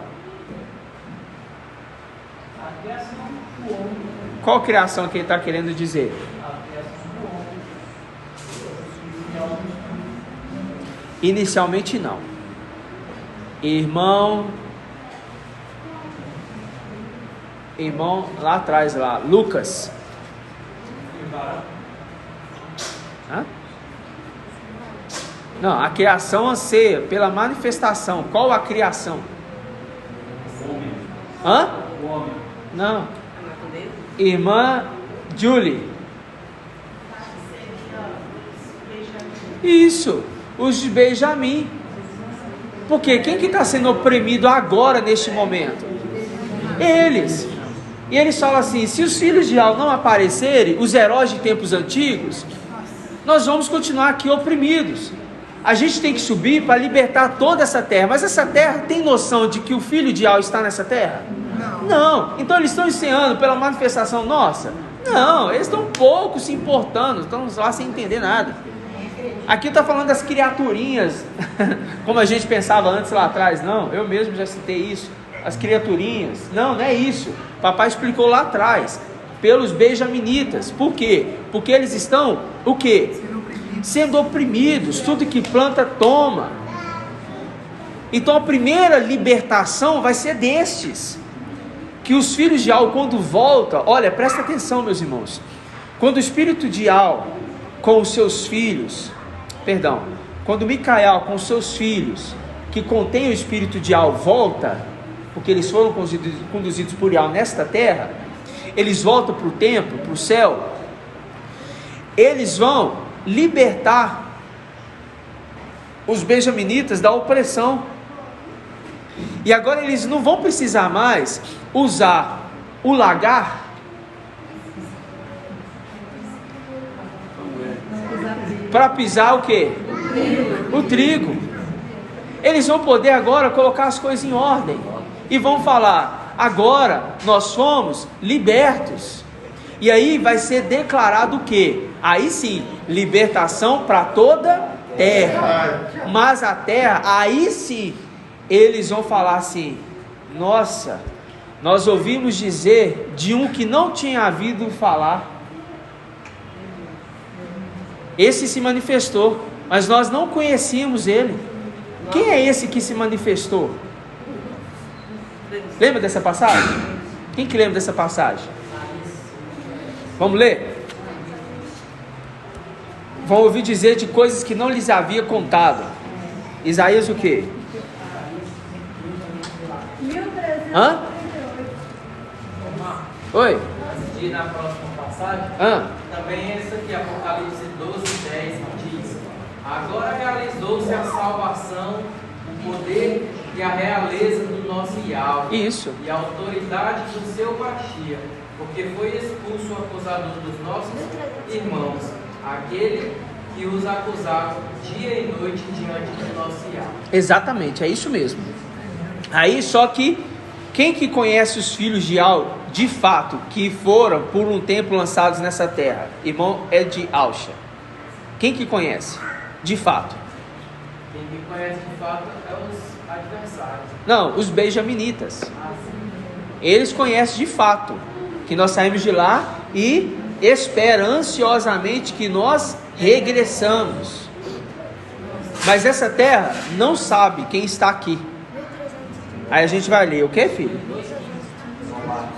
A: Qual criação que ele está querendo dizer? Inicialmente não. Irmão lá atrás, Lucas. Hã? Não, a criação anseia pela manifestação. Qual a criação? O homem. Hã? O homem. Não. Irmã Julie. Isso. Os de Benjamim. Porque quem que está sendo oprimido agora, neste momento? Eles. E eles falam assim, se os filhos de Ial não aparecerem, os heróis de tempos antigos, nós vamos continuar aqui oprimidos. A gente tem que subir para libertar toda essa terra. Mas essa terra tem noção de que o filho de Ial está nessa terra? Não. Então eles estão ensinando pela manifestação nossa? Não, eles estão pouco se importando, estão lá sem entender nada. Aqui está falando das criaturinhas, como a gente pensava antes lá atrás. Não, eu mesmo já citei isso. As criaturinhas, não é isso. Papai explicou lá atrás, pelos benjaminitas. Por quê? Porque eles estão, o quê? Sendo oprimidos, tudo que planta toma. Então a primeira libertação vai ser destes. Que os filhos de Ial, quando voltam, olha, presta atenção, meus irmãos. Quando o espírito de Ial com os seus filhos, quando Micael com os seus filhos, que contém o espírito de Ial, volta, porque eles foram conduzidos por Ial nesta terra, eles voltam para o templo, para o céu, eles vão libertar os benjaminitas da opressão, e agora eles não vão precisar mais usar o lagar para pisar o quê? O trigo. Eles vão poder agora colocar as coisas em ordem e vão falar, agora nós fomos libertos. E aí vai ser declarado o quê? Aí sim, libertação para toda terra. Mas a terra, aí sim, eles vão falar assim, nossa, nós ouvimos dizer de um que não tinha havido falar. Esse se manifestou, mas nós não conhecíamos ele. Quem é esse que se manifestou? Lembra dessa passagem? Quem que lembra dessa passagem? Vamos ler? Vão ouvir dizer de coisas que não lhes havia contado. Isaías o quê? Hã? Oi?
G: Antes de ir na próxima passagem,
D: também esse aqui, Apocalipse 12:10, diz: agora realizou-se a salvação, o poder e a realeza do nosso Yahweh.
A: Isso.
D: E a autoridade do seu Mashiach, porque foi expulso o acusador dos nossos irmãos, aquele que os acusava dia e noite diante do nosso Yahweh.
A: Exatamente, é isso mesmo. Aí só que quem que conhece os filhos de Al, de fato, que foram por um tempo lançados nessa terra? Irmão, é de Alcha. Quem que conhece? De fato.
D: Quem que conhece de fato é os adversários.
A: Não, os benjaminitas. Eles conhecem de fato que nós saímos de lá e esperam ansiosamente que nós regressamos. Mas essa terra não sabe quem está aqui. Aí a gente vai ler, o que, filho?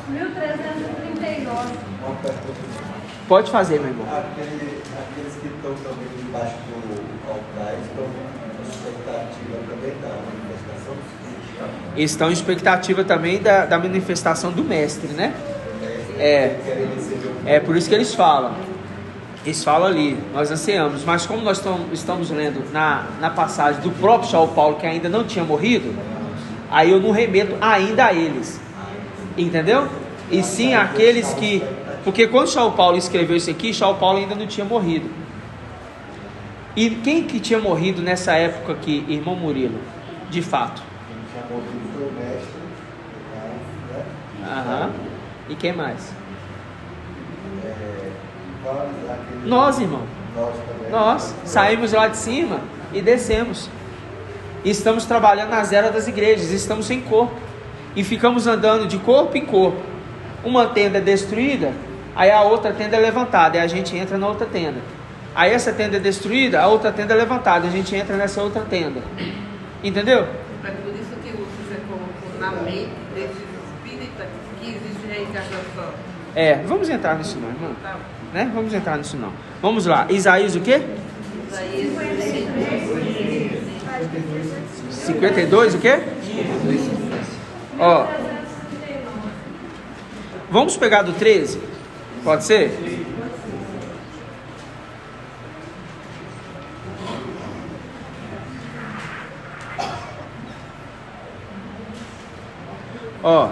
F: 1339.
A: Pode fazer, meu irmão.
J: Aqueles que estão também debaixo do altar estão em expectativa também da manifestação do Espírito.
A: Estão em expectativa também da manifestação do Mestre, né? É por isso que eles falam. Eles falam ali, nós ansiamos. Mas como nós estamos lendo na passagem do próprio Shaul Paulo, que ainda não tinha morrido, aí eu não remeto ainda a eles, entendeu? E sim aqueles que... Porque quando Shaul Paulo escreveu isso aqui, Shaul Paulo ainda não tinha morrido. E quem que tinha morrido nessa época aqui, irmão Murilo? De fato.
J: Quem tinha morrido foi o mestre, né?
A: Aham. E quem mais?
J: Aquele...
A: Nós, irmão.
J: Nós também.
A: Nós saímos lá de cima e descemos. E estamos trabalhando nas eras das igrejas, estamos sem corpo. E ficamos andando de corpo em corpo. Uma tenda é destruída, aí a outra tenda é levantada, e a gente entra na outra tenda. Aí essa tenda é destruída, a outra tenda é levantada, a gente entra nessa outra tenda. Entendeu?
K: É por isso que você colocou na mente desses espíritas que existe reencarnação.
A: Vamos entrar nisso não, irmão. Né? Vamos entrar nisso não. Vamos lá, Isaías o quê?
K: Isaías
A: 52 o quê? Ó, vamos pegar do 13? Pode ser? Ó,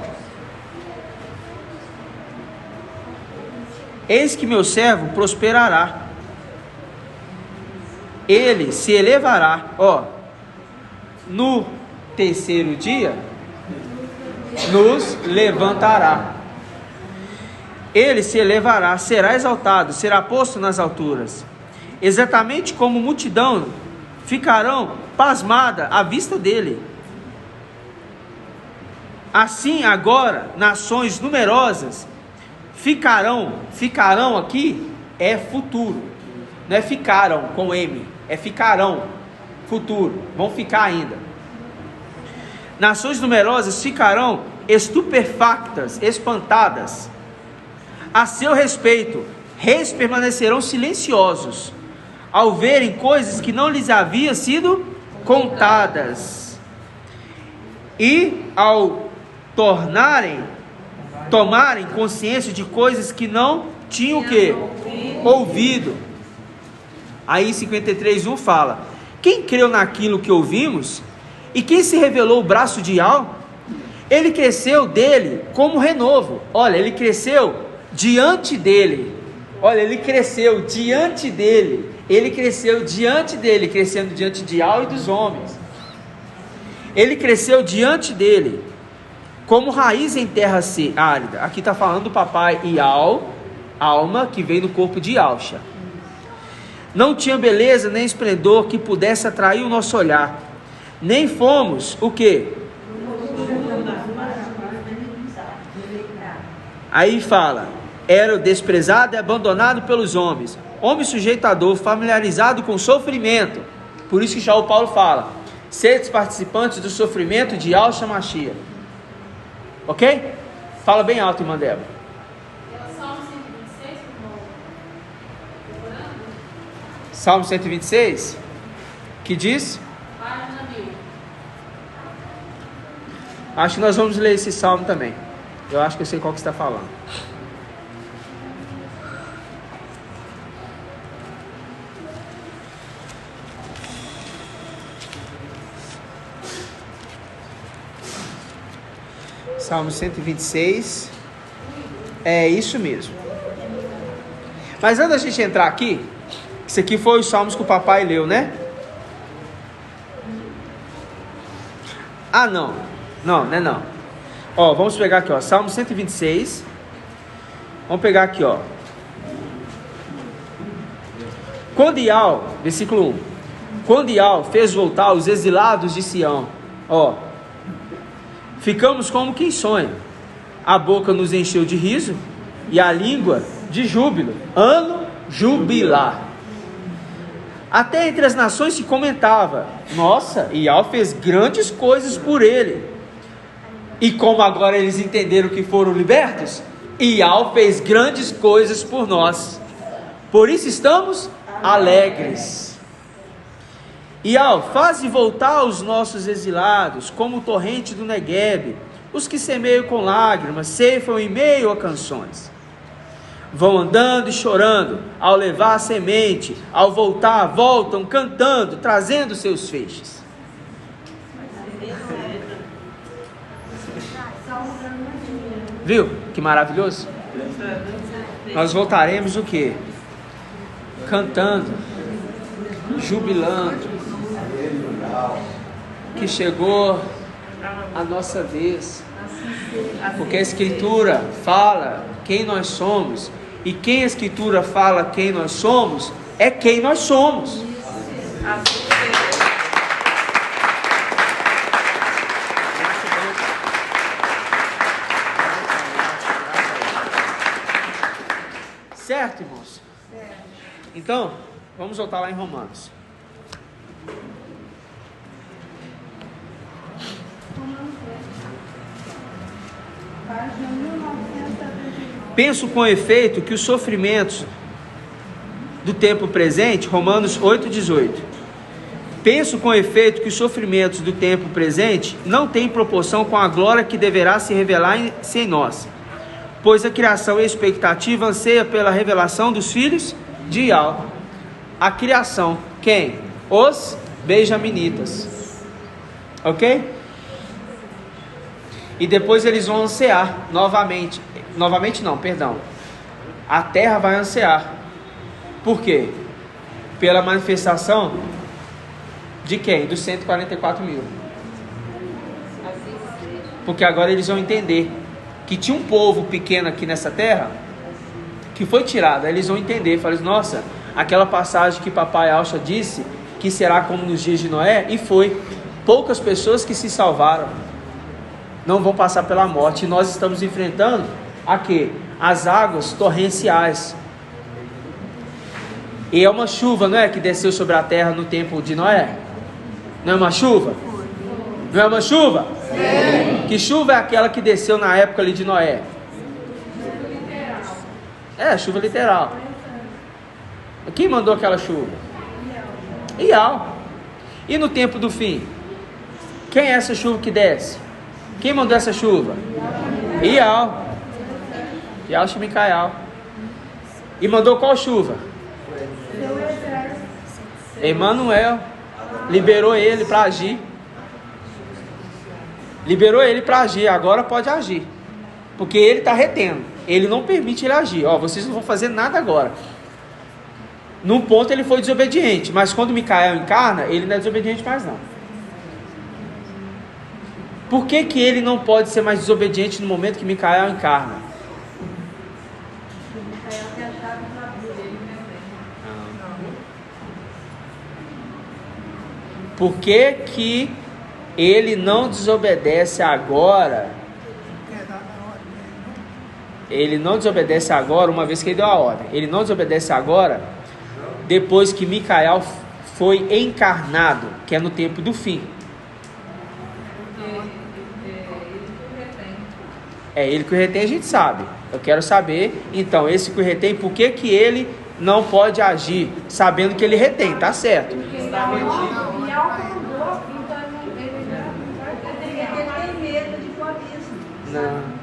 A: eis que meu servo prosperará, ele se elevará, ó, no terceiro dia nos levantará, ele se elevará, será exaltado, será posto nas alturas, exatamente como multidão ficarão pasmada à vista dele. Assim agora nações numerosas ficarão aqui é futuro, não é ficaram com M, é ficarão, futuro, vão ficar ainda. Nações numerosas ficarão estupefactas, espantadas a seu respeito. Reis permanecerão silenciosos ao verem coisas que não lhes haviam sido contadas, e ao tomarem consciência de coisas que não tinham o quê? Ouvido. Aí 53:1 fala: quem creu naquilo que ouvimos? E quem se revelou o braço de Al? Ele cresceu dele como renovo. Olha, ele cresceu diante dele. Olha, ele cresceu diante dele. Ele cresceu diante dele, crescendo diante de Al e dos homens. Ele cresceu diante dele, como raiz em terra árida. Aqui está falando do papai Ial, alma que veio no corpo de Alcha. Não tinha beleza nem esplendor que pudesse atrair o nosso olhar. Nem fomos o quê? Aí fala: era desprezado e abandonado pelos homens, homem sujeito à dor, familiarizado com o sofrimento. Por isso que Shaul Paulo fala: sedes participantes do sofrimento de Yahshua Mashiach. Ok? Fala bem alto, irmã Débora.
F: Salmo 126, decorando?
A: Salmo 126, que diz?
F: Página 1000.
A: Acho que nós vamos ler esse salmo também. Eu acho que eu sei qual que está falando. Salmo 126. É isso mesmo. Mas antes da gente entrar aqui, isso aqui foi os salmos que o papai leu, né? Ah, não. Não, né, não. Ó, vamos pegar aqui, ó, Salmo 126. Vamos pegar aqui, ó. Quando Ial, versículo 1. Quando Ial fez voltar os exilados de Sião, ó, ficamos como quem sonha. A boca nos encheu de riso e a língua de júbilo. Ano jubilar. Até entre as nações se comentava: nossa, Ial fez grandes coisas por ele. E como agora eles entenderam que foram libertos, Ial fez grandes coisas por nós. Por isso estamos alegres. Ial, faze voltar os nossos exilados, como o torrente do Neguebe. Os que semeiam com lágrimas, ceifam em meio a canções. Vão andando e chorando, ao levar a semente, ao voltar, voltam cantando, trazendo seus feixes. Viu? Que maravilhoso. Nós voltaremos o quê? Cantando, jubilando, que chegou a nossa vez, porque a Escritura fala quem nós somos, e quem a Escritura fala quem nós somos, é quem nós somos. Certo, irmãos? Então, vamos voltar lá em Romanos. Penso com efeito que os sofrimentos do tempo presente, Romanos 8,18. Penso com efeito que os sofrimentos do tempo presente não têm proporção com a glória que deverá se revelar em nós. Pois a criação e a expectativa anseia pela revelação dos filhos de Ial. A criação, quem? Os benjaminitas. Ok? E depois eles vão ansiar novamente. Novamente não, perdão. A terra vai ansiar. Por quê? Pela manifestação de quem? Dos 144 mil. Porque agora eles vão entender que tinha um povo pequeno aqui nessa terra que foi tirado. Aí eles vão entender, falam, nossa, aquela passagem que papai Alcha disse que será como nos dias de Noé, e foi. Poucas pessoas que se salvaram não vão passar pela morte, e nós estamos enfrentando a quê? As águas torrenciais. E é uma chuva, não é? Que desceu sobre a terra no tempo de Noé. Não é uma chuva? Não é uma chuva? Sim. Que chuva é aquela que desceu na época ali de Noé? É, chuva literal. Quem mandou aquela chuva? Ial. E no tempo do fim? Quem é essa chuva que desce? Quem mandou essa chuva? Ial. Ial Shemicaial. E mandou qual chuva? Emanuel. Liberou ele para agir. Liberou ele para agir. Agora pode agir. Porque ele está retendo. Ele não permite ele agir. Ó, vocês não vão fazer nada agora. Num ponto ele foi desobediente. Mas quando Micael encarna, ele não é desobediente mais não. Por que que ele não pode ser mais desobediente no momento que Micael encarna? Por que que ele não desobedece agora? Ele não desobedece agora, uma vez que ele deu a ordem. Ele não desobedece agora, depois que Micael foi encarnado, que é no tempo do fim. É ele que o retém, a gente sabe. Eu quero saber, então, esse que o retém, por que que ele não pode agir, sabendo que ele retém, tá certo? Não.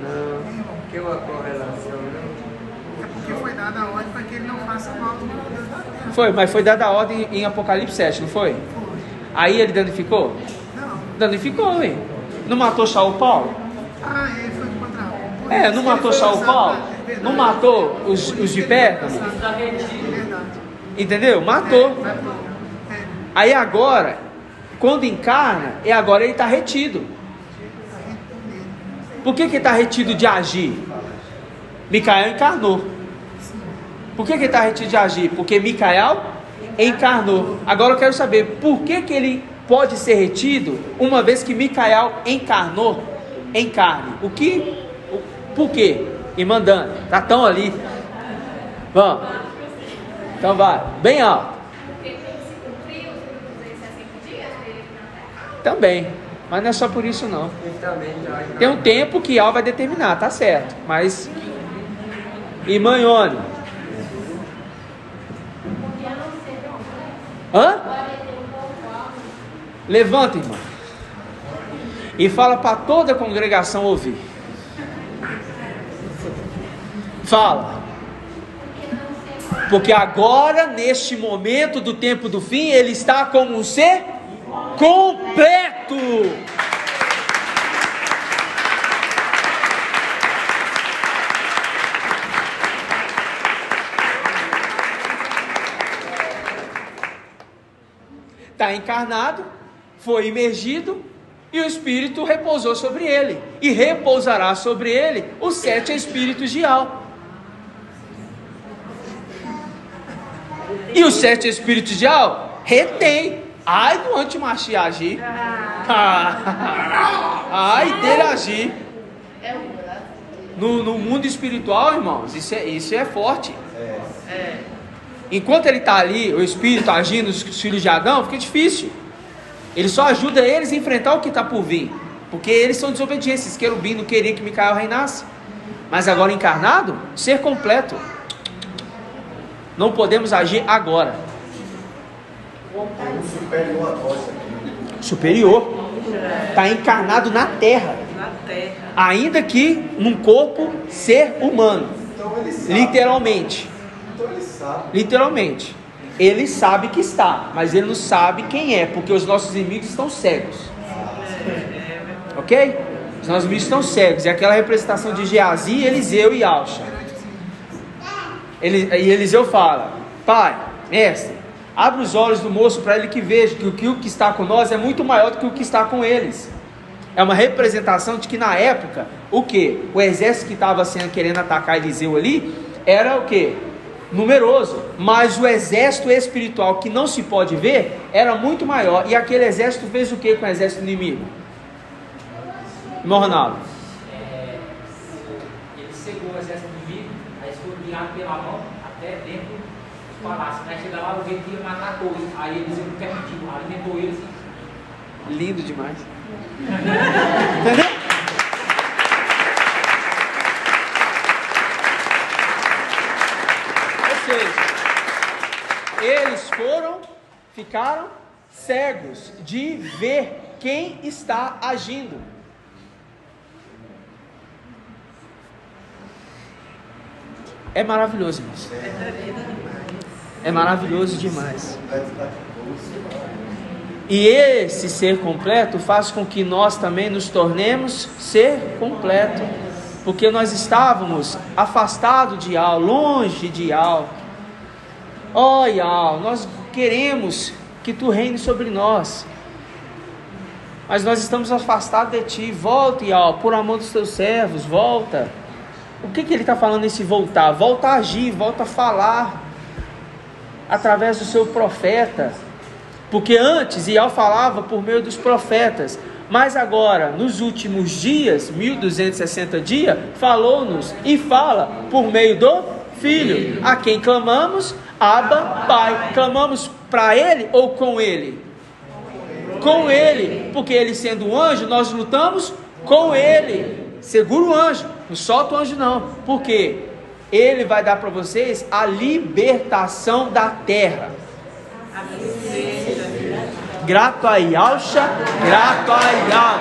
A: Não.
I: Que uma correlação, né?
C: É porque foi dada a ordem para que ele não faça mal aos moradores da terra.
A: Foi, mas foi dada a ordem em Apocalipse 7, não foi? Aí ele danificou?
C: Não.
A: Danificou, hein? Não matou Saul Paulo?
C: Foi contra.
A: Não matou Saul Paulo? Não matou os de Pérgamo? Entendeu? Matou. Aí agora, quando encarna, agora ele está retido. Por que ele está retido de agir? Micael encarnou. Por que ele está retido de agir? Porque Micael encarnou. Agora eu quero saber, por que ele pode ser retido, uma vez que Micael encarnou em carne? Por quê? E mandando, tá tão ali. Vamos. Então vai, bem alto. Também, mas não é só por isso não. Tem um tempo que Al vai determinar, tá certo. Mas irmã Ione. Levanta, irmão, e fala para toda a congregação ouvir. Fala. Porque agora, neste momento do tempo do fim, ele está como um ser completo. Está encarnado, foi imergido, e o Espírito repousou sobre ele, e repousará sobre ele os 7 Espíritos de Al. E os 7 Espíritos de Al retém. Ai do antimachiá agir. Ai dele agir. No mundo espiritual, irmãos, isso é forte. Enquanto ele está ali, o Espírito agindo nos filhos de Adão, fica difícil. Ele só ajuda eles a enfrentar o que está por vir, porque eles são desobedientes. Esse querubim não queria que Micael reinasse, mas agora encarnado, ser completo. Não podemos agir agora. Superior. Está encarnado na terra. Ainda que num corpo ser humano. Literalmente. Literalmente. Ele sabe que está, mas ele não sabe quem é, porque os nossos inimigos estão cegos. Ok? Os nossos inimigos estão cegos. É aquela representação de Geazi, Eliseu e Alcha. E Eliseu fala: Pai, mestre, abre os olhos do moço para ele que veja que o que está com nós é muito maior do que o que está com eles. É uma representação de que na época, o que? O exército que estava querendo atacar Eliseu ali, era o que? Numeroso, mas o exército espiritual que não se pode ver, era muito maior, e aquele exército fez o que com o exército inimigo? Irmão Ronaldo?
G: Ele cegou o exército inimigo, aí eles foram guiados pela mão até dentro dos palácios, aí chega lá, o rei ia matar todos, aí eles não permitiu, alimentou eles.
A: Lindo demais. Entendeu? Eles ficaram cegos de ver quem está agindo. É maravilhoso, irmãos. É maravilhoso demais. E esse ser completo faz com que nós também nos tornemos ser completo, porque nós estávamos afastados de Al, longe de Al. Ó Al, nós queremos que tu reine sobre nós, mas nós estamos afastados de ti. Volta, Al, por amor dos teus servos, volta. O que ele está falando nesse voltar? Volta a agir, volta a falar através do seu profeta, porque antes Al falava por meio dos profetas, mas agora, nos últimos dias, 1260 dias, falou-nos e fala por meio do Filho, a quem clamamos, Abba, Pai. Clamamos para Ele ou com Ele? Com Ele, porque Ele sendo um anjo, nós lutamos com Ele. Segura o anjo, não solta o anjo não, porque Ele vai dar para vocês a libertação da terra. Grato a Yalcha, grato a Yal,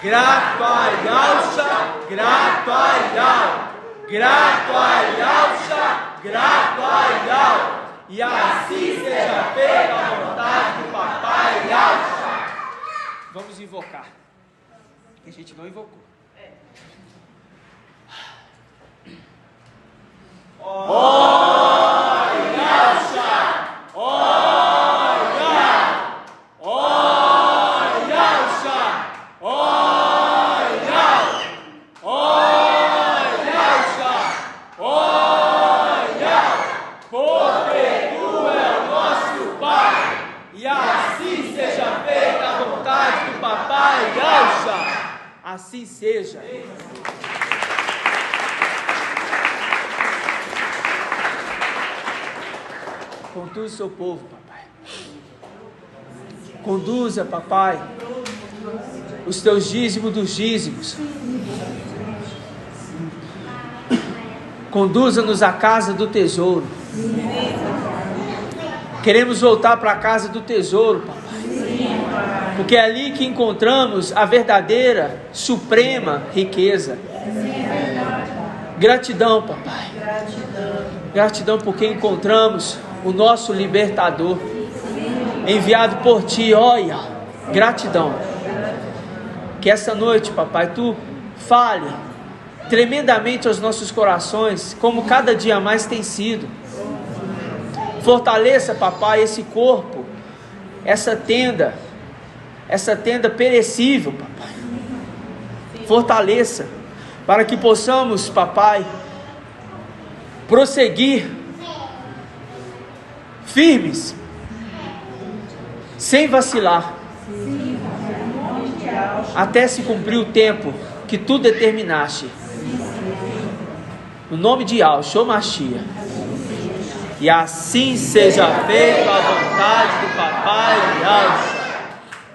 A: grato a Yalcha, grato a Yal, grato a Yalcha, grato a Yal, e assim seja feita a vontade do papai Yalcha. Vamos invocar. que a gente não invocou. Assim seja. Conduza o seu povo, papai. Conduza, papai, os teus dízimos dos dízimos. Conduza-nos à casa do tesouro. Queremos voltar para a casa do tesouro, papai. Porque é ali que encontramos a verdadeira, suprema riqueza. Gratidão, papai. Gratidão porque encontramos o nosso libertador, enviado por ti. Olha, gratidão. Que essa noite, papai, tu fale tremendamente aos nossos corações, como cada dia mais tem sido. Fortaleça, papai, esse corpo, essa tenda perecível, papai. Fortaleça, para que possamos, papai, prosseguir firmes, sem vacilar, até se cumprir o tempo que tu determinaste. No nome de Yahshua Mashiach. E assim seja feita a vontade do papai Yahshua.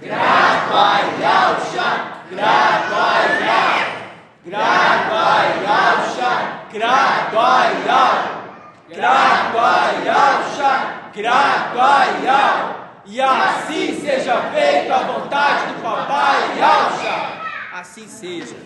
A: Grato a Yahshua, grato a Yahshua, grato a Yahshua, grato a Yahshua, grato a Yahshua, grato a Yahshua. E assim seja feita a vontade do papai Yahshua. Assim seja.